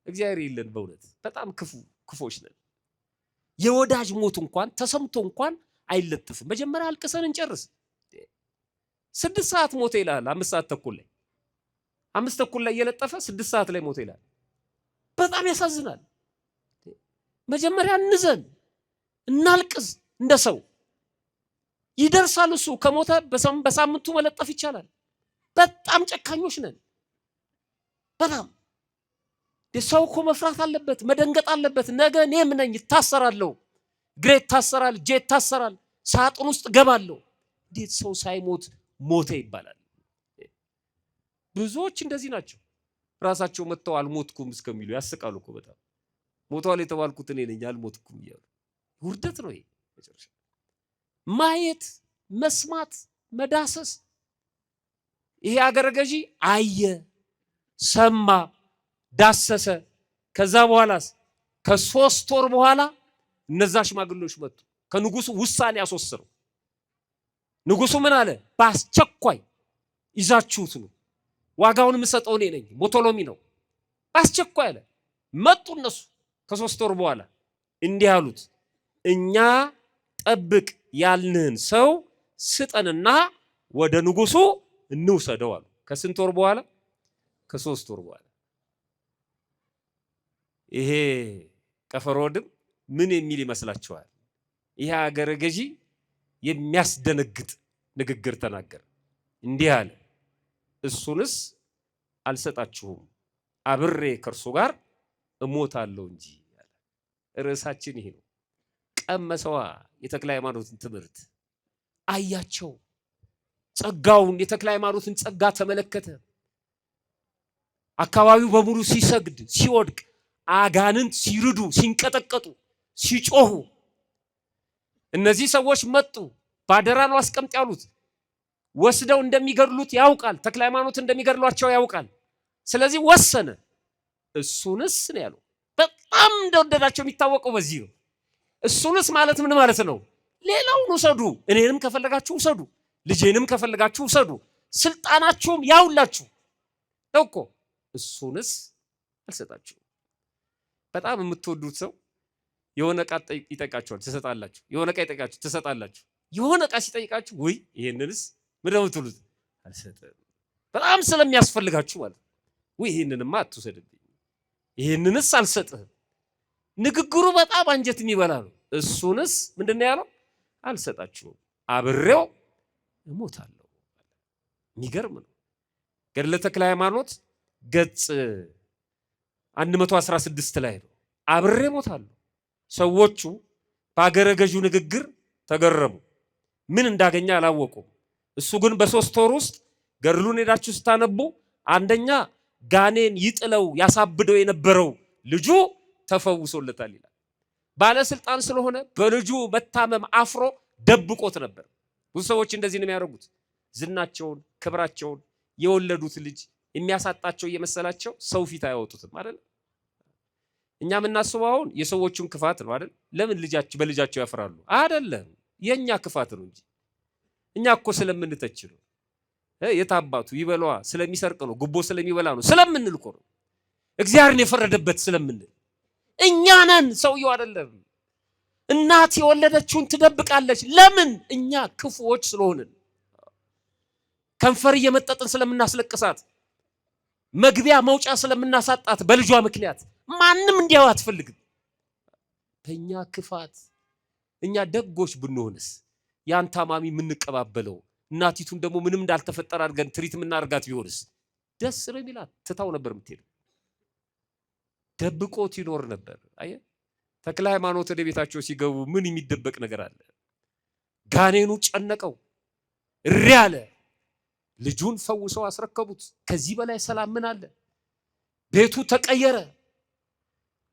እግዚአብሔር ይልን። በእውነት በጣም ክፎች ነን። የወዳጅ ሞት እንኳን ተሰምቶ እንኳን አይለጥፍም። መጀመሪያ አልቅሰን እንጨርስ። 6 ሰዓት ሞተ ይላል። 5 ሰዓት ተኩል ላይ 5 ተኩል ላይ እየለጠፈ 6 ሰዓት ላይ ሞተ ይላል። በጣም ያሳዝናል። መጀመሪያ እንዘን እናልቅስ። እንደ ሰው ይደርሳል። እሱ ከሞተ በሳምንቱ መለጠፍ ይቻላል። በጣም ጨካኞች ነን። በጣም ሰው እኮ መፍራት አለበት፣ መደንገጥ አለበት። ነገ እኔም ነኝ ይታሰራለሁ፣ ግሬ ይታሰራል፣ እጄ ይታሰራል፣ ሳጥን ውስጥ ገባለሁ። እንዴት ሰው ሳይሞት ሞተ ይባላል? ብዙዎች እንደዚህ ናቸው። ራሳቸው መጥተው አልሞትኩም እስከሚሉ ያስቃሉ እኮ በጣም። ሞቷል የተባልኩት እኔ ነኝ አልሞትኩም እያሉ። ውርደት ነው ይሄ መጨረሻ። ማየት፣ መስማት፣ መዳሰስ። ይሄ አገረ ገዢ አየ፣ ሰማ፣ ዳሰሰ። ከዛ በኋላስ ከ3 ወር በኋላ እነዛ ሽማግሌዎች መጡ። ከንጉሱ ውሳኔ አስወሰኑ። ንጉሱ ምን አለ? በአስቸኳይ ይዛችሁት ነው፣ ዋጋውን የምሰጠው እኔ ነኝ፣ ሞቶሎሚ ነው። በአስቸኳይ አለ። መጡ እነሱ ከ3 ወር በኋላ እንዲህ አሉት፣ እኛ ጠብቅ ያልንህን ሰው ስጠንና ወደ ንጉሱ እንውሰደው አሉ። ከስንት ወር በኋላ? ከ3 ወር በኋላ። ይሄ ቀፈሮድም ምን የሚል ይመስላችኋል? ይሄ አገረ ገዢ የሚያስደነግጥ ንግግር ተናገረ። እንዲህ አለ፣ እሱንስ አልሰጣችሁም፣ አብሬ ከእርሱ ጋር እሞታለሁ እንጂ አለ። ርዕሳችን ይሄ ነው። ቀመሰዋ የተክለ ሃይማኖትን ትምህርት አያቸው። ጸጋውን፣ የተክለ ሃይማኖትን ጸጋ ተመለከተ። አካባቢው በሙሉ ሲሰግድ ሲወድቅ፣ አጋንንት ሲርዱ ሲንቀጠቀጡ ሲጮሁ፣ እነዚህ ሰዎች መጡ። ባደራ ነው አስቀምጥ ያሉት። ወስደው እንደሚገድሉት ያውቃል። ተክለ ሃይማኖት እንደሚገድሏቸው ያውቃል። ስለዚህ ወሰነ። እሱንስ ነው ያለው። በጣም እንደወደዳቸው የሚታወቀው በዚህ ነው። እሱንስ ማለት ምን ማለት ነው? ሌላውን ውሰዱ፣ እኔንም ከፈለጋችሁ ውሰዱ፣ ልጄንም ከፈለጋችሁ ውሰዱ፣ ስልጣናችሁም ያውላችሁ ነው እኮ። እሱንስ አልሰጣችሁም። በጣም የምትወዱት ሰው የሆነ ዕቃ ይጠይቃችኋል፣ ትሰጣላችሁ። የሆነ ዕቃ ይጠይቃችሁ፣ ትሰጣላችሁ። የሆነ ዕቃ ሲጠይቃችሁ ወይ ይሄንንስ ምን ነው የምትሉት? አልሰጥም። በጣም ስለሚያስፈልጋችሁ ማለት ወይ ይሄንንማ አትውሰድብኝ፣ ይሄንንስ አልሰጥህም። ንግግሩ በጣም አንጀት የሚበላ ነው። እሱንስ ምንድነው ያለው? አልሰጣችሁም፣ አብሬው እሞታለሁ። የሚገርም ነው። ገድለ ተክለ ሃይማኖት ገጽ 116 ላይ ነው። አብሬ እሞታለሁ። ሰዎቹ በአገረ ገዢው ንግግር ተገረሙ። ምን እንዳገኘ አላወቁም። እሱ ግን በ3 ወር ውስጥ ገድሉን ሄዳችሁ ስታነቡ አንደኛ ጋኔን ይጥለው ያሳብደው የነበረው ልጁ ተፈውሶለታል ይላል። ባለስልጣን ስለሆነ በልጁ መታመም አፍሮ ደብቆት ነበር። ብዙ ሰዎች እንደዚህ ነው የሚያደርጉት። ዝናቸውን፣ ክብራቸውን፣ የወለዱት ልጅ የሚያሳጣቸው እየመሰላቸው ሰው ፊት አያወጡትም አይደል? እኛ የምናስበው አሁን የሰዎቹን ክፋት ነው አይደል? ለምን በልጃቸው ያፍራሉ? አይደለም፣ የኛ ክፋት ነው እንጂ እኛ እኮ ስለምንተች ነው። የታባቱ ይበላዋ ስለሚሰርቅ ነው፣ ጉቦ ስለሚበላ ነው ስለምንል እኮ ነው። እግዚአብሔርን የፈረደበት ስለምንል እኛ ነን፣ ሰውየው አይደለም። እናት የወለደችውን ትደብቃለች። ለምን? እኛ ክፉዎች ስለሆንን፣ ከንፈር እየመጠጥን ስለምናስለቅሳት፣ መግቢያ መውጫ ስለምናሳጣት በልጇ ምክንያት ማንም እንዲያው አትፈልግም። በእኛ ክፋት እኛ ደጎች ብንሆንስ ያን ታማሚ የምንቀባበለው እናቲቱን ደግሞ ምንም እንዳልተፈጠረ አድርገን ትሪት የምናደርጋት ቢሆንስ ደስ ነው የሚላት። ትታው ነበር የምትሄደው። ደብቆት ይኖር ነበር። አየ ተክለ ሃይማኖት ወደ ቤታቸው ሲገቡ ምን የሚደበቅ ነገር አለ? ጋኔኑ ጨነቀው፣ እሪ አለ። ልጁን ፈውሰው አስረከቡት። ከዚህ በላይ ሰላም ምን አለ? ቤቱ ተቀየረ።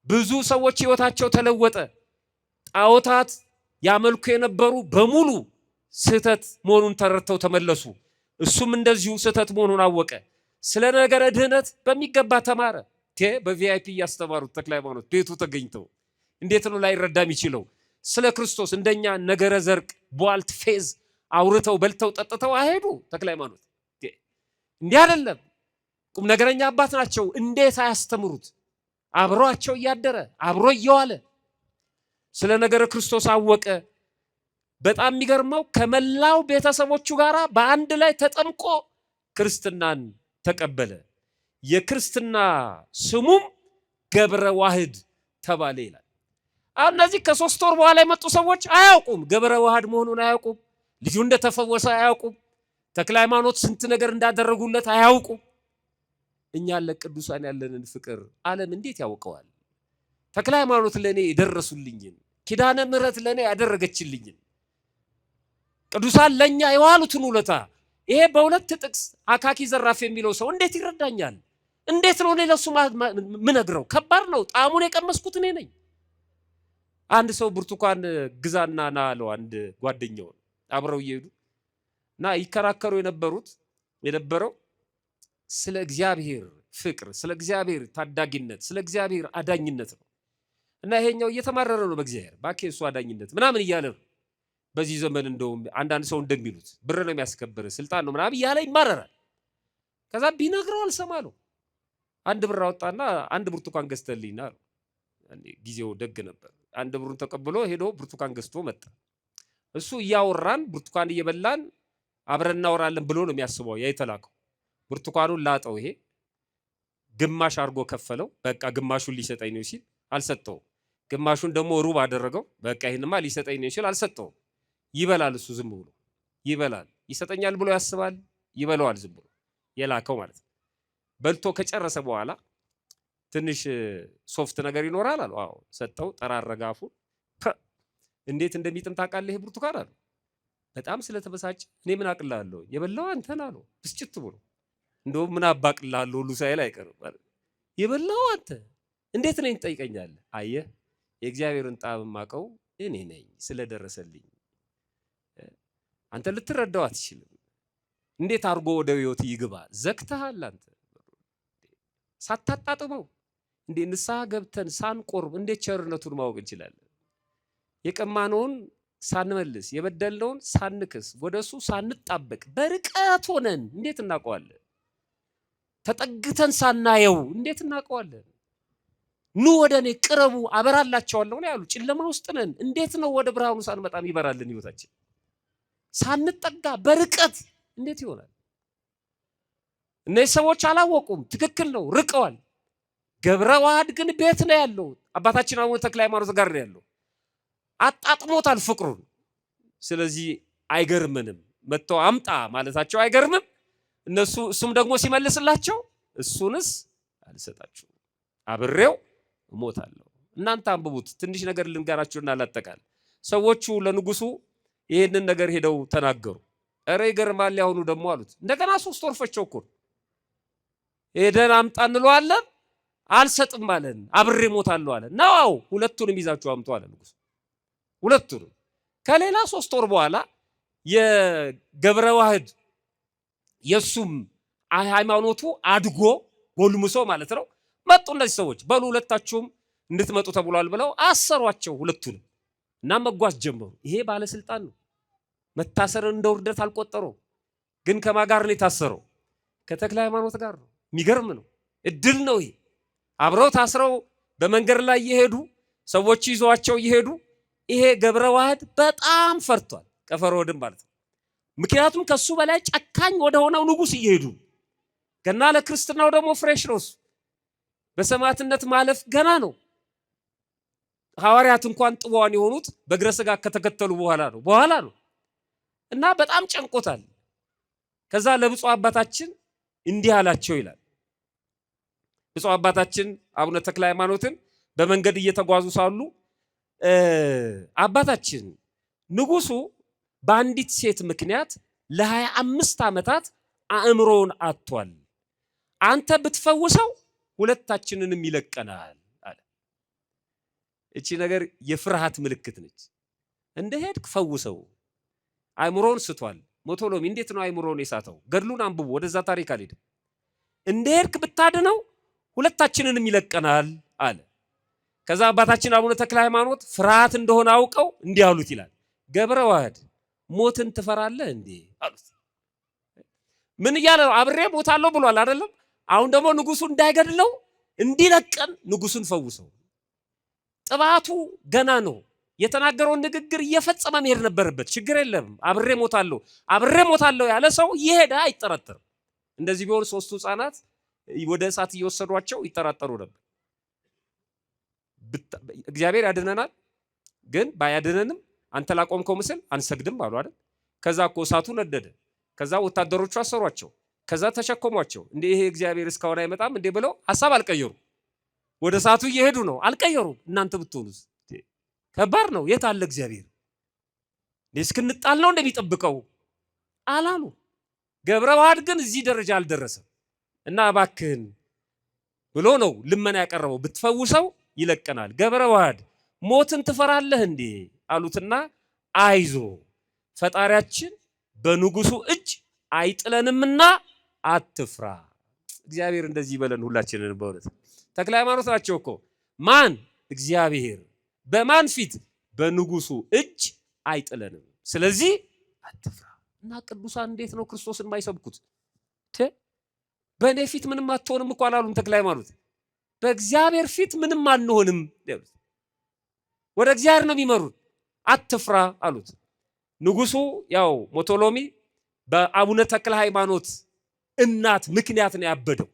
ብዙ ሰዎች ህይወታቸው ተለወጠ። ጣዖታት ያመልኩ የነበሩ በሙሉ ስህተት መሆኑን ተረድተው ተመለሱ። እሱም እንደዚሁ ስህተት መሆኑን አወቀ። ስለ ነገረ ድህነት በሚገባ ተማረ። በቪአይፒ ያስተማሩት ተክለ ሃይማኖት ቤቱ ተገኝተው እንዴት ነው ላይረዳ የሚችለው? ስለ ክርስቶስ እንደኛ ነገረ ዘርቅ ቧልት ፌዝ አውርተው በልተው ጠጥተው አይሄዱ። ተክለ ሃይማኖት እንዲህ አይደለም። ቁም ነገረኛ አባት ናቸው። እንዴት አያስተምሩት? አብሯቸው እያደረ አብሮ እየዋለ ስለ ነገረ ክርስቶስ አወቀ። በጣም የሚገርመው ከመላው ቤተሰቦቹ ጋር በአንድ ላይ ተጠምቆ ክርስትናን ተቀበለ። የክርስትና ስሙም ገብረ ዋህድ ተባለ ይላል። አሁን እነዚህ ከ3 ወር በኋላ የመጡ ሰዎች አያውቁም። ገብረ ዋህድ መሆኑን አያውቁም። ልጁ እንደተፈወሰ አያውቁም። ተክለ ሃይማኖት ስንት ነገር እንዳደረጉለት አያውቁም። እኛ ለቅዱሳን ያለንን ፍቅር ዓለም እንዴት ያውቀዋል? ተክለ ሃይማኖት ለኔ የደረሱልኝን፣ ኪዳነ ምሕረት ለኔ ያደረገችልኝን፣ ቅዱሳን ለኛ የዋሉትን ውለታ ይሄ በሁለት ጥቅስ አካኪ ዘራፍ የሚለው ሰው እንዴት ይረዳኛል? እንዴት ነው እኔ ለሱ ምነግረው? ከባድ ነው። ጣሙን የቀመስኩት እኔ ነኝ። አንድ ሰው ብርቱካን ግዛና ና አለው አንድ ጓደኛው። አብረው እየሄዱ እና ይከራከሩ የነበረው ስለ እግዚአብሔር ፍቅር፣ ስለ እግዚአብሔር ታዳጊነት፣ ስለ እግዚአብሔር አዳኝነት ነው። እና ይሄኛው እየተማረረ ነው በእግዚአብሔር ባኬ እሱ አዳኝነት ምናምን እያለ ነው። በዚህ ዘመን እንደውም አንዳንድ ሰው እንደሚሉት ብር ነው የሚያስከብር ስልጣን ነው ምናምን እያለ ይማረራል። ከዛ ቢነግረው አልሰማለው። አንድ ብር አወጣና አንድ ብርቱካን ገዝተልኝና አለው። ጊዜው ደግ ነበር። አንድ ብሩን ተቀብሎ ሄዶ ብርቱካን ገዝቶ መጣ። እሱ እያወራን ብርቱካን እየበላን አብረን እናወራለን ብሎ ነው የሚያስበው። ያ የተላከው ብርቱካኑን ላጠው። ይሄ ግማሽ አድርጎ ከፈለው። በቃ ግማሹን ሊሰጠኝ ነው ሲል አልሰጠውም። ግማሹን ደግሞ ሩብ አደረገው። በቃ ይሄንማ ሊሰጠኝ ነው ሲል አልሰጠውም። ይበላል። እሱ ዝም ብሎ ይበላል። ይሰጠኛል ብሎ ያስባል። ይበላዋል ዝም ብሎ የላከው ማለት ነው። በልቶ ከጨረሰ በኋላ ትንሽ ሶፍት ነገር ይኖራል አሉ። አዎ ሰጠው። ጠራረገ አፉን። እንዴት እንደሚጥም ታውቃለህ ይሄ ብርቱካን አሉ። በጣም ስለተበሳጨ እኔ ምን አቅልላለሁ የበላው አንተን አሉ። ብስጭት ብሎ እንደውም ምን አባቅልላለሁ ሁሉ ሳይል አይቀርም። የበላው አንተ እንዴት ነኝ ትጠይቀኛለህ? አየህ የእግዚአብሔርን ጣዕም ማቀው እኔ ነኝ ስለደረሰልኝ። አንተ ልትረዳው አትችልም። እንዴት አድርጎ ወደ ህይወት ይግባ? ዘግተሃል አንተ ሳታጣጥመው። እንዴ ንስሐ ገብተን ሳንቆርብ እንዴት ቸርነቱን ማወቅ እንችላለን? የቀማነውን ሳንመልስ የበደልነውን ሳንክስ ወደሱ ሳንጣበቅ በርቀት ሆነን እንዴት እናውቀዋለን? ተጠግተን ሳናየው እንዴት እናውቀዋለን? ኑ ወደ እኔ ቅረቡ አበራላቸዋለሁ ነው ያሉ። ጨለማ ውስጥ ነን። እንዴት ነው ወደ ብርሃኑ ሳንመጣም ይበራልን ህይወታችን? ሳንጠጋ በርቀት እንዴት ይሆናል? እነዚህ ሰዎች አላወቁም። ትክክል ነው፣ ርቀዋል። ገብረ ዋህድ ግን ቤት ነው ያለው። አባታችን አቡነ ተክለ ሃይማኖት ጋር ነው ያለው። አጣጥሞታል ፍቅሩን። ስለዚህ አይገርምንም። መጥተው አምጣ ማለታቸው አይገርምም። እሱም ደግሞ ሲመልስላቸው እሱንስ አልሰጣችሁም አብሬው እሞታለሁ። እናንተ አንብቡት። ትንሽ ነገር ልንገራችሁና ላጠቃል። ሰዎቹ ለንጉሱ ይሄንን ነገር ሄደው ተናገሩ። ኧረ ይገርማል ያሁኑ ደግሞ አሉት። እንደገና 3 ወር ፈቸው እኮ ሄደን አምጣ እንለዋለን አልሰጥም አለን። አብሬ እሞታለሁ አለ። ነው ሁለቱንም ይዛችሁ አምጡ አለ ንጉሱ። ሁለቱንም ከሌላ 3 ወር በኋላ የገብረ ዋህድ የሱም ሃይማኖቱ አድጎ ጎልምሶ ማለት ነው መጡ። እነዚህ ሰዎች በሉ ሁለታችሁም እንድትመጡ ተብሏል ብለው አሰሯቸው ሁለቱንም እና መጓዝ ጀመሩ። ይሄ ባለስልጣን ነው። መታሰርን እንደ ውርደት አልቆጠረው። ግን ከማን ጋር ነው የታሰረው? ከተክለ ሃይማኖት ጋር ነው። የሚገርም ነው። እድል ነው ይሄ። አብረው ታስረው በመንገድ ላይ እየሄዱ ሰዎች ይዘዋቸው እየሄዱ ይሄ ገብረ ዋህድ በጣም ፈርቷል። ቀፈርወድም ማለት ነው። ምክንያቱም ከሱ በላይ ጨካኝ ወደ ሆነው ንጉስ እየሄዱ ገና ለክርስትናው ደግሞ ፍሬሽ ነው። በሰማዕትነት ማለፍ ገና ነው። ሐዋርያት እንኳን ጥዋን የሆኑት በእግረ ሥጋ ከተከተሉ በኋላ ነው እና በጣም ጨንቆታል። ከዛ ለብፁዕ አባታችን እንዲህ አላቸው ይላል። ብፁዕ አባታችን አቡነ ተክለ ሃይማኖትን በመንገድ እየተጓዙ ሳሉ አባታችን ንጉሱ በአንዲት ሴት ምክንያት ለ25 ዓመታት አእምሮውን አጥቷል። አንተ ብትፈውሰው ሁለታችንንም ይለቀናል አለ። እቺ ነገር የፍርሃት ምልክት ነች። እንደሄድክ ፈውሰው፣ አእምሮውን ስቷል። ሞቶሎሚ እንዴት ነው አእምሮውን የሳተው? ገድሉን አንብቡ። ወደዛ ታሪክ አልሄድም። እንደሄድክ ብታድነው ሁለታችንንም ይለቀናል አለ። ከዛ አባታችን አቡነ ተክለ ሃይማኖት ፍርሃት እንደሆነ አውቀው እንዲህ አሉት ይላል። ገብረ ዋህድ ሞትን ትፈራለህ እንዴ አሉት። ምን እያለ ነው? አብሬ ሞታለሁ ብሏል አይደለም? አሁን ደግሞ ንጉሱ እንዳይገድለው እንዲለቀን ንጉሱን ፈውሰው። ጥባቱ ገና ነው። የተናገረውን ንግግር እየፈጸመ መሄድ ነበረበት። ችግር የለም አብሬ ሞታለሁ ያለ ሰው ይሄዳ አይጠራጠርም። እንደዚህ ቢሆን 3 ሕፃናት ወደ እሳት እየወሰዷቸው ይጠራጠሩ ነበር። እግዚአብሔር ያድነናል፣ ግን ባያድነንም አንተ ላቆምከው ምስል አንሰግድም አሉ አይደል? ከዛ እኮ እሳቱ ነደደ። ከዛ ወታደሮቹ አሰሯቸው። ከዛ ተሸከሟቸው። እንዴ ይሄ እግዚአብሔር እስካሁን አይመጣም እንዴ ብለው ሐሳብ አልቀየሩ። ወደ እሳቱ እየሄዱ ነው፣ አልቀየሩም። እናንተ ብትሆኑስ? ከባድ ነው። የት አለ እግዚአብሔር? እስክንጣል ነው እንደሚጠብቀው አላሉ። ገብረ ዋህድ ግን እዚህ ደረጃ አልደረሰም እና እባክህን ብሎ ነው ልመና ያቀረበው። ብትፈውሰው ይለቀናል። ገብረ ዋህድ ሞትን ትፈራለህ እንዴ አሉትና አይዞ ፈጣሪያችን በንጉሱ እጅ አይጥለንምና አትፍራ። እግዚአብሔር እንደዚህ ይበለን ሁላችንን። በእውነት ተክለ ሃይማኖት ናቸው እኮ ማን? እግዚአብሔር በማን ፊት? በንጉሱ እጅ አይጥለንም። ስለዚህ አትፍራ። እና ቅዱሳን እንዴት ነው ክርስቶስን የማይሰብኩት? በእኔ ፊት ምንም አትሆንም እኮ አላሉም ተክለ ሃይማኖት። በእግዚአብሔር ፊት ምንም አንሆንም፣ ወደ እግዚአብሔር ነው የሚመሩት። አትፍራ አሉት። ንጉሱ ያው ሞቶሎሚ በአቡነ ተክለ ሃይማኖት እናት ምክንያት ነው ያበደው።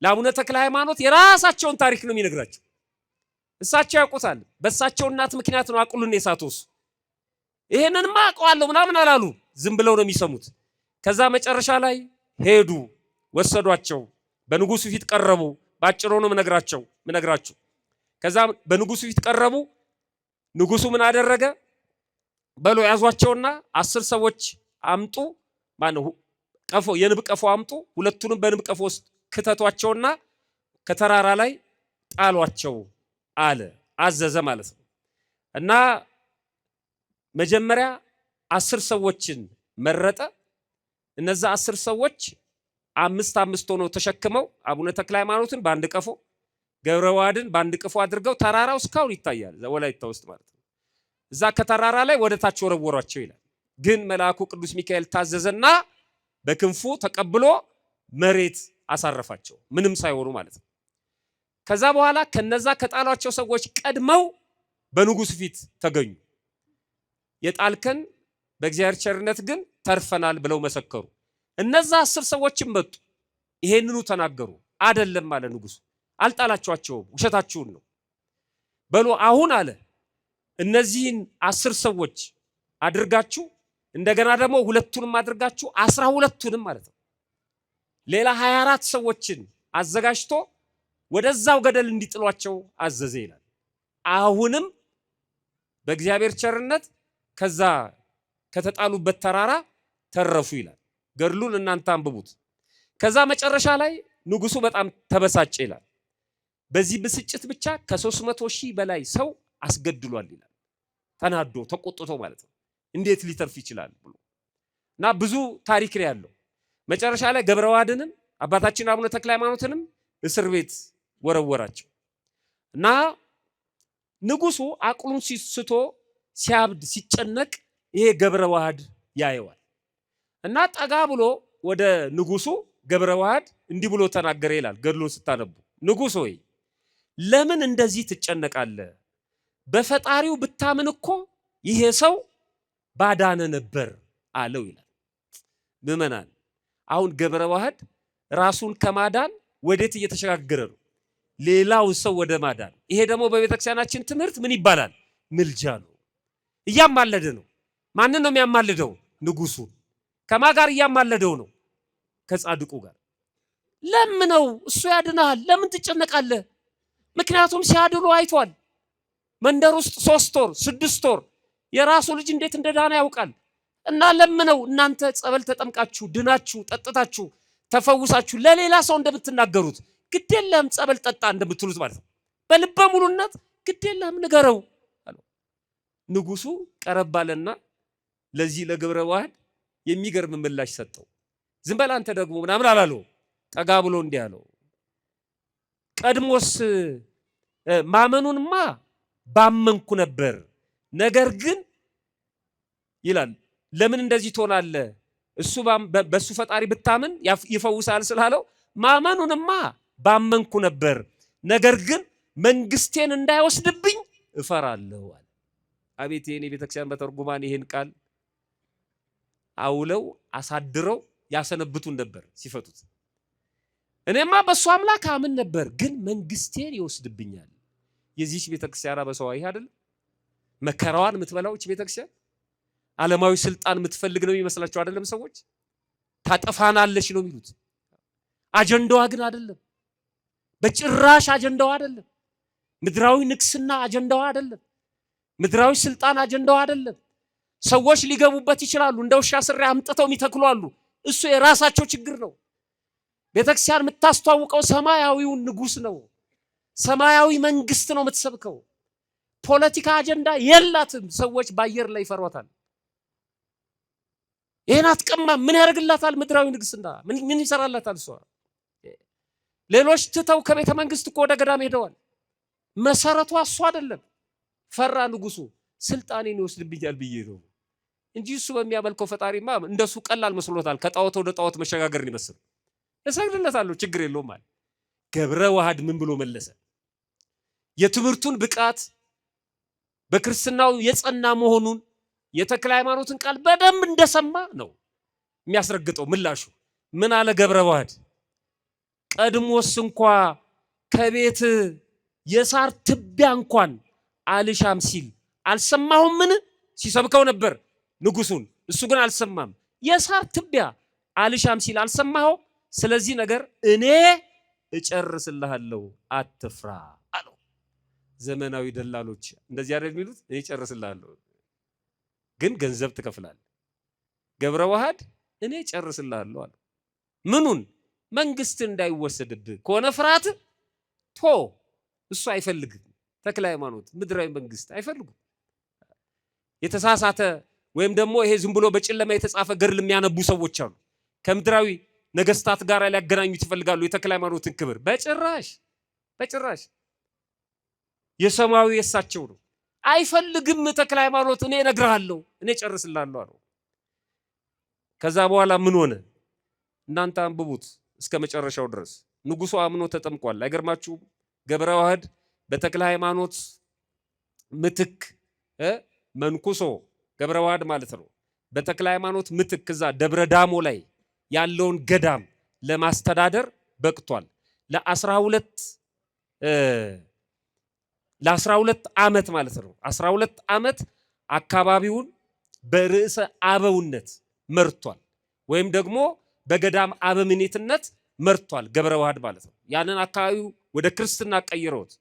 ለአቡነ ተክለ ሃይማኖት የራሳቸውን ታሪክ ነው የሚነግራቸው። እሳቸው ያውቁታል። በእሳቸው እናት ምክንያት ነው አቅሉን የሳቱት። ይሄንንማ አውቀዋለሁ ምናምን አላሉ። ዝም ብለው ነው የሚሰሙት። ከዛ መጨረሻ ላይ ሄዱ፣ ወሰዷቸው፣ በንጉሱ ፊት ቀረቡ። ባጭሩ ነው ምነግራችሁ። ከዛ በንጉሱ ፊት ቀረቡ። ንጉሱ ምን አደረገ? በሎ ያዟቸውና 10 ሰዎች አምጡ፣ ማነው ቀፎ፣ የንብ ቀፎ አምጡ፣ ሁለቱንም በንብ ቀፎ ውስጥ ክተቷቸውና ከተራራ ላይ ጣሏቸው አለ፣ አዘዘ ማለት ነው። እና መጀመሪያ 10 ሰዎችን መረጠ። እነዛ 10 ሰዎች 5 ሆነው ተሸክመው አቡነ ተክለ ሃይማኖትን በአንድ ቀፎ፣ ገብረ ዋህድን በአንድ ቀፎ አድርገው ተራራው እስካሁን ይታያል፣ ወላይታ ውስጥ ማለት ነው። እዛ ከተራራ ላይ ወደ ታች ወረወሯቸው ይላል። ግን መልአኩ ቅዱስ ሚካኤል ታዘዘና በክንፉ ተቀብሎ መሬት አሳረፋቸው፣ ምንም ሳይሆኑ ማለት ነው። ከዛ በኋላ ከነዛ ከጣሏቸው ሰዎች ቀድመው በንጉስ ፊት ተገኙ። የጣልከን በእግዚአብሔር ቸርነት ግን ተርፈናል ብለው መሰከሩ። እነዛ 10 ሰዎችም መጡ፣ ይሄንኑ ተናገሩ። አይደለም አለ ንጉሱ፣ አልጣላችኋቸውም፣ ውሸታችሁን ነው። በሉ አሁን አለ እነዚህን 10 ሰዎች አድርጋችሁ እንደገና ደግሞ ሁለቱንም አድርጋችሁ 12ቱንም ማለት ነው ሌላ 24 ሰዎችን አዘጋጅቶ ወደዛው ገደል እንዲጥሏቸው አዘዘ ይላል። አሁንም በእግዚአብሔር ቸርነት ከዛ ከተጣሉበት ተራራ ተረፉ ይላል። ገድሉን እናንተ አንብቡት። ከዛ መጨረሻ ላይ ንጉሱ በጣም ተበሳጨ ይላል። በዚህ ብስጭት ብቻ ከ300,000 በላይ ሰው አስገድሏል ይላል። ተናዶ ተቆጥቶ ማለት ነው። እንዴት ሊተርፍ ይችላል ብሎ እና ብዙ ታሪክ ነው ያለው። መጨረሻ ላይ ገብረ ዋህድንም አባታችን አቡነ ተክለ ሃይማኖትንም እስር ቤት ወረወራቸው እና ንጉሱ አቅሉን ሲስቶ ሲያብድ ሲጨነቅ ይሄ ገብረ ዋህድ ያየዋል እና ጠጋ ብሎ ወደ ንጉሱ ገብረ ዋህድ እንዲህ ብሎ ተናገረ ይላል። ገድሉን ስታነቡ ንጉስ ሆይ ለምን እንደዚህ ትጨነቃለህ? በፈጣሪው ብታምን እኮ ይሄ ሰው ባዳነ ነበር አለው ይላል። ምዕመናን አሁን ገብረ ዋህድ ራሱን ከማዳን ወዴት እየተሸጋገረ ነው? ሌላው ሰው ወደ ማዳን። ይሄ ደግሞ በቤተክርስቲያናችን ትምህርት ምን ይባላል? ምልጃ ነው። እያማለደ ነው። ማንን ነው የሚያማልደው? ንጉሱ። ከማ ጋር እያማለደው ነው? ከጻድቁ ጋር። ለምነው እሱ ያድናል። ለምን ትጨነቃለህ? ምክንያቱም ሲያድሉ አይቷል። መንደር ውስጥ 3 ወር 6 ወር የራሱ ልጅ እንዴት እንደዳነ ያውቃል። እና ለምነው እናንተ ጸበል ተጠምቃችሁ ድናችሁ ጠጥታችሁ ተፈውሳችሁ ለሌላ ሰው እንደምትናገሩት ግዴለም ጸበል ጠጣ እንደምትሉት ማለት ነው። በልበ ሙሉነት ግዴለም ንገረው አለው። ንጉሱ ቀረባለና ለዚህ ለገብረ ዋህድ የሚገርም ምላሽ ሰጠው። ዝም በል አንተ ደግሞ ምናምን አላለው። ጠጋ ብሎ እንዲህ አለው፣ ቀድሞስ ማመኑንማ ባመንኩ ነበር፣ ነገር ግን ይላል ለምን እንደዚህ ትሆናለህ? እሱ በሱ ፈጣሪ ብታምን ይፈውሳል ስላለው ማመኑንማ ባመንኩ ነበር፣ ነገር ግን መንግስቴን እንዳይወስድብኝ እፈራለሁ አለ። አቤት የኔ ቤተክርስቲያን በተርጉማን ይሄን ቃል አውለው አሳድረው ያሰነብቱን ነበር ሲፈቱት። እኔማ በሱ አምላክ አምን ነበር፣ ግን መንግስቴን ይወስድብኛል። የዚህ ቤተክርስቲያን በሰው አይህ አይደል መከራዋን የምትበላው እቺ ቤተክርስቲያን ዓለማዊ ስልጣን የምትፈልግ ነው የሚመስላችሁ አይደለም? ሰዎች ታጠፋናለች ነው የሚሉት። አጀንዳዋ ግን አይደለም፣ በጭራሽ አጀንዳዋ አይደለም። ምድራዊ ንግስና አጀንዳዋ አይደለም። ምድራዊ ስልጣን አጀንዳዋ አይደለም። ሰዎች ሊገቡበት ይችላሉ። እንደ ውሻ ስሬ አምጥተው የሚተክሉ አሉ። እሱ የራሳቸው ችግር ነው። ቤተክርስቲያን የምታስተዋውቀው ሰማያዊውን ንጉስ ነው። ሰማያዊ መንግስት ነው የምትሰብከው። ፖለቲካ አጀንዳ የላትም። ሰዎች ባየር ላይ ይፈሯታል። ይሄን አትቀማ ምን ያደርግላታል? ምድራዊ ንግስና ምን ይሰራላታል? እሷ ሌሎች ትተው ከቤተ መንግስት እኮ ወደ ገዳም ሄደዋል። መሰረቷ እሱ አይደለም። ፈራ ንጉሱ ስልጣኔን ይወስድብኛል ብዬ ነው እንጂ እሱ በሚያመልከው ፈጣሪማ እንደሱ ቀላል መስሎታል። ከጣዖት ወደ ጣዖት መሸጋገርን ይመስል እሰግድለታለሁ ችግር የለውም ማለት። ገብረ ዋህድ ምን ብሎ መለሰ? የትምህርቱን ብቃት በክርስትናው የጸና መሆኑን የተክለ ሃይማኖትን ቃል በደንብ እንደሰማ ነው የሚያስረግጠው። ምላሹ ምን አለ ገብረ ዋህድ? ቀድሞስ እንኳ ከቤት የሳር ትቢያ እንኳን አልሻም ሲል አልሰማሁም? ምን ሲሰብከው ነበር ንጉሱን፣ እሱ ግን አልሰማም። የሳር ትቢያ አልሻም ሲል አልሰማኸው? ስለዚህ ነገር እኔ እጨርስልሃለሁ አትፍራ አለው። ዘመናዊ ደላሎች እንደዚህ አይደል የሚሉት? እኔ እጨርስልሃለሁ ግን ገንዘብ ትከፍላለህ። ገብረ ዋህድ እኔ እጨርስልሃለሁ አለው። ምኑን? መንግስት እንዳይወሰድብህ ከሆነ ፍርሃት ቶ እሱ አይፈልግም። ተክለ ሃይማኖት ምድራዊ መንግስት አይፈልጉም። የተሳሳተ ወይም ደግሞ ይሄ ዝም ብሎ በጨለማ የተጻፈ ገድል የሚያነቡ ሰዎች አሉ። ከምድራዊ ነገስታት ጋር ሊያገናኙት ይፈልጋሉ የተክለ ሃይማኖትን ክብር። በጭራሽ በጭራሽ። የሰማያዊ የሳቸው ነው። አይፈልግም ተክለ ሃይማኖት። እኔ እነግርሃለሁ እኔ እጨርስልሃለሁ አለው። ከዛ በኋላ ምን ሆነ? እናንተ አንብቡት እስከ መጨረሻው ድረስ። ንጉሱ አምኖ ተጠምቋል። አይገርማችሁም? ገብረ ዋህድ በተክለ ሃይማኖት ምትክ መንኩሶ ገብረ ዋህድ ማለት ነው። በተክለ ሃይማኖት ምትክ እዛ ደብረ ዳሞ ላይ ያለውን ገዳም ለማስተዳደር በቅቷል። ለ12 ዓመት ማለት ነው። 12 ዓመት አካባቢውን በርዕሰ አበውነት መርቷል፣ ወይም ደግሞ በገዳም አበምኔትነት መርቷል ገብረ ዋህድ ማለት ነው። ያንን አካባቢው ወደ ክርስትና ቀይረውት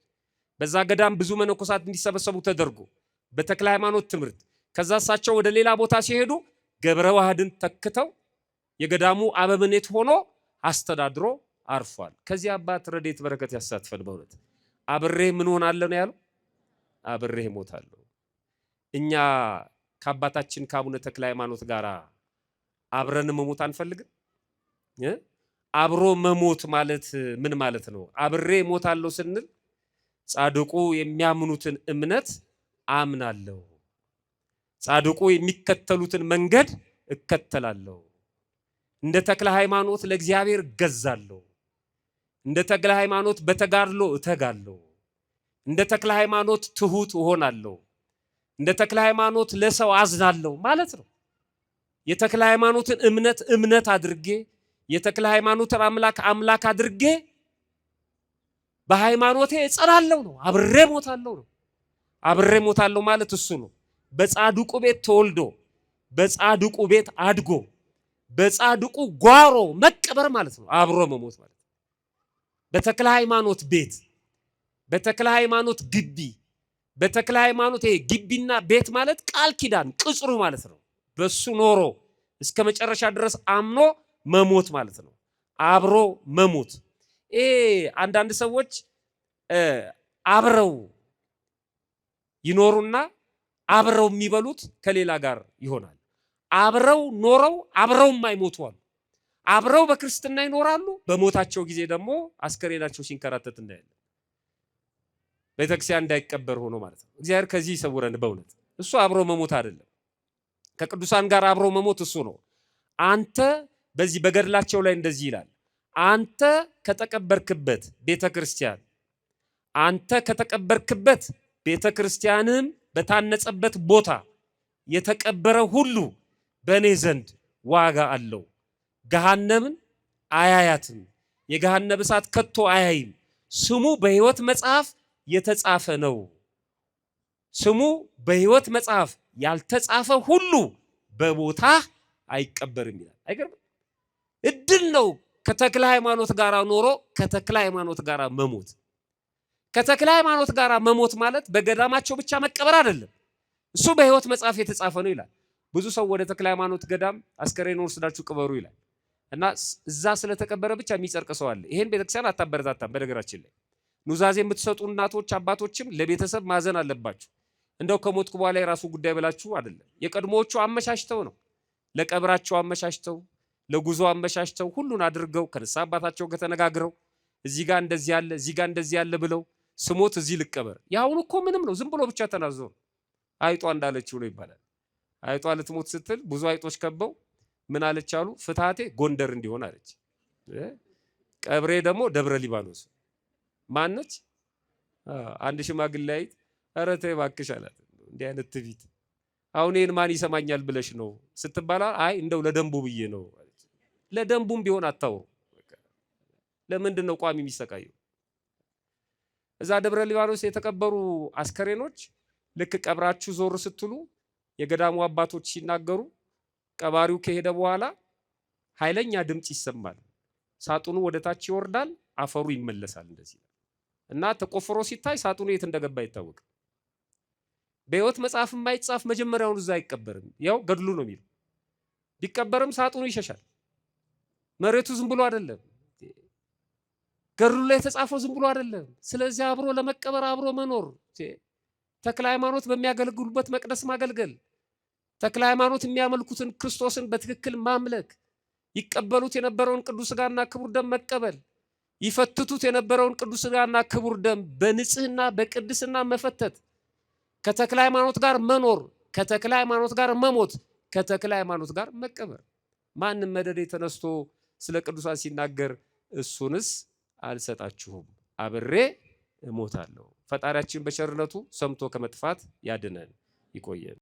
በዛ ገዳም ብዙ መነኮሳት እንዲሰበሰቡ ተደርጎ በተክለ ሃይማኖት ትምህርት፣ ከዛ እሳቸው ወደ ሌላ ቦታ ሲሄዱ ገብረ ዋህድን ተክተው የገዳሙ አበምኔት ሆኖ አስተዳድሮ አርፏል። ከዚህ አባት ረድኤት በረከት ያሳትፈን። በእውነት አብሬህ ምን ሆናለሁ ነው ያለው? አብሬህ እሞታለሁ። እኛ ከአባታችን ከአቡነ ተክለ ሃይማኖት ጋር አብረን መሞት አንፈልግም? አብሮ መሞት ማለት ምን ማለት ነው? አብሬ እሞታለሁ ስንል ጻድቁ የሚያምኑትን እምነት አምናለሁ፣ ጻድቁ የሚከተሉትን መንገድ እከተላለሁ፣ እንደ ተክለ ሃይማኖት ለእግዚአብሔር እገዛለሁ፣ እንደ ተክለ ሃይማኖት በተጋድሎ እተጋለሁ፣ እንደ ተክለ ሃይማኖት ትሁት እሆናለሁ፣ እንደ ተክለ ሃይማኖት ለሰው አዝናለሁ ማለት ነው። የተክለ ሃይማኖትን እምነት አድርጌ የተክለ ሃይማኖትን አምላክ አድርጌ በሃይማኖቴ እጸናለሁ ነው። አብሬ ሞታለሁ ነው። አብሬ ሞታለሁ ማለት እሱ ነው። በጻድቁ ቤት ተወልዶ በጻድቁ ቤት አድጎ በጻድቁ ጓሮ መቀበር ማለት ነው። አብሮ መሞት ማለት በተክለ ሃይማኖት ቤት፣ በተክለ ሃይማኖት ግቢ፣ በተክለ ሃይማኖት ግቢና ቤት ማለት ቃል ኪዳን ቅጽሩ ማለት ነው። በሱ ኖሮ እስከ መጨረሻ ድረስ አምኖ መሞት ማለት ነው። አብሮ መሞት። አንዳንድ ሰዎች አብረው ይኖሩና አብረው የሚበሉት ከሌላ ጋር ይሆናል። አብረው ኖረው አብረው የማይሞቱ አሉ። አብረው በክርስትና ይኖራሉ፣ በሞታቸው ጊዜ ደግሞ አስከሬናቸው ሲንከራተት እናያለን። ቤተክርስቲያን እንዳይቀበር ሆኖ ማለት ነው። እግዚአብሔር ከዚህ ይሰውረን። በእውነት እሱ አብሮ መሞት አይደለም። ከቅዱሳን ጋር አብሮ መሞት እሱ ነው። አንተ በዚህ በገድላቸው ላይ እንደዚህ ይላል፣ አንተ ከተቀበርክበት ቤተክርስቲያን፣ አንተ ከተቀበርክበት ቤተክርስቲያንም በታነጸበት ቦታ የተቀበረ ሁሉ በእኔ ዘንድ ዋጋ አለው። ገሃነምን አያያትም፣ የገሃነም እሳት ከቶ አያይም። ስሙ በሕይወት መጽሐፍ የተጻፈ ነው። ስሙ በሕይወት መጽሐፍ ያልተጻፈ ሁሉ በቦታ አይቀበርም ይላል። አይገርም? እድል ነው ከተክለ ሃይማኖት ጋር ኖሮ ከተክለ ሃይማኖት ጋር መሞት። ከተክለ ሃይማኖት ጋር መሞት ማለት በገዳማቸው ብቻ መቀበር አይደለም። እሱ በሕይወት መጽሐፍ የተጻፈ ነው ይላል። ብዙ ሰው ወደ ተክለ ሃይማኖት ገዳም አስከሬን ወስዳችሁ ቅበሩ ይላል እና እዛ ስለተቀበረ ብቻ የሚጸድቅ ሰው አለ። ይሄን ቤተክርስቲያን አታበረታታም። በነገራችን ላይ ኑዛዜ የምትሰጡ እናቶች አባቶችም ለቤተሰብ ማዘን አለባችሁ። እንደው ከሞትኩ በኋላ የራሱ ጉዳይ ብላችሁ አይደለም። የቀድሞዎቹ አመቻችተው ነው። ለቀብራቸው አመሻሽተው ለጉዞ አመሻሽተው ሁሉን አድርገው ከንስሐ አባታቸው ጋር ተነጋግረው እዚህ ጋር እንደዚህ ያለ እዚህ ጋር እንደዚህ ያለ ብለው ስሞት እዚህ ልቀበር። ያሁን እኮ ምንም ነው፣ ዝም ብሎ ብቻ ተናዞ አይጧ እንዳለችው ነው ይባላል። አይጧ ልትሞት ስትል ብዙ አይጦች ከበው ምን አለች አሉ? ፍትሐቴ ጎንደር እንዲሆን አለች። ቀብሬ ደግሞ ደብረ ሊባኖስ። ማነች? አንድ ሽማግሌ አይጥ ኧረ ተይ እባክሽ አላት። እንዲህ አይነት ትዕቢት አሁን ይሄን ማን ይሰማኛል ብለሽ ነው ስትባላ፣ አይ እንደው ለደንቡ ብዬ ነው። ለደንቡም ቢሆን አታውሩ። ለምንድን ነው ቋሚ የሚሰቃየው? እዛ ደብረ ሊባኖስ የተቀበሩ አስከሬኖች ልክ ቀብራችሁ ዞር ስትሉ የገዳሙ አባቶች ሲናገሩ ቀባሪው ከሄደ በኋላ ኃይለኛ ድምጽ ይሰማል። ሳጥኑ ወደ ታች ይወርዳል፣ አፈሩ ይመለሳል። እንደዚህ እና ተቆፍሮ ሲታይ ሳጥኑ የት እንደገባ አይታወቅም። በሕይወት መጽሐፍ የማይጻፍ መጀመሪያውን እዛ አይቀበርም። ያው ገድሉ ነው የሚለው። ቢቀበርም ሳጥኑ ይሸሻል። መሬቱ ዝም ብሎ አይደለም። ገድሉ ላይ የተጻፈው ዝም ብሎ አይደለም። ስለዚህ አብሮ ለመቀበር አብሮ መኖር፣ ተክለ ሃይማኖት በሚያገለግሉበት መቅደስ ማገልገል፣ ተክለ ሃይማኖት የሚያመልኩትን ክርስቶስን በትክክል ማምለክ፣ ይቀበሉት የነበረውን ቅዱስ ሥጋና ክቡር ደም መቀበል፣ ይፈትቱት የነበረውን ቅዱስ ሥጋና ክቡር ደም በንጽህና በቅድስና መፈተት፣ ከተክለ ሃይማኖት ጋር መኖር፣ ከተክለ ሃይማኖት ጋር መሞት፣ ከተክለ ሃይማኖት ጋር መቀበር። ማንም መደዴ ተነስቶ ስለ ቅዱሳን ሲናገር እሱንስ አልሰጣችሁም አብሬ እሞታለሁ። ፈጣሪያችን በቸርነቱ ሰምቶ ከመጥፋት ያድነን፣ ይቆየን።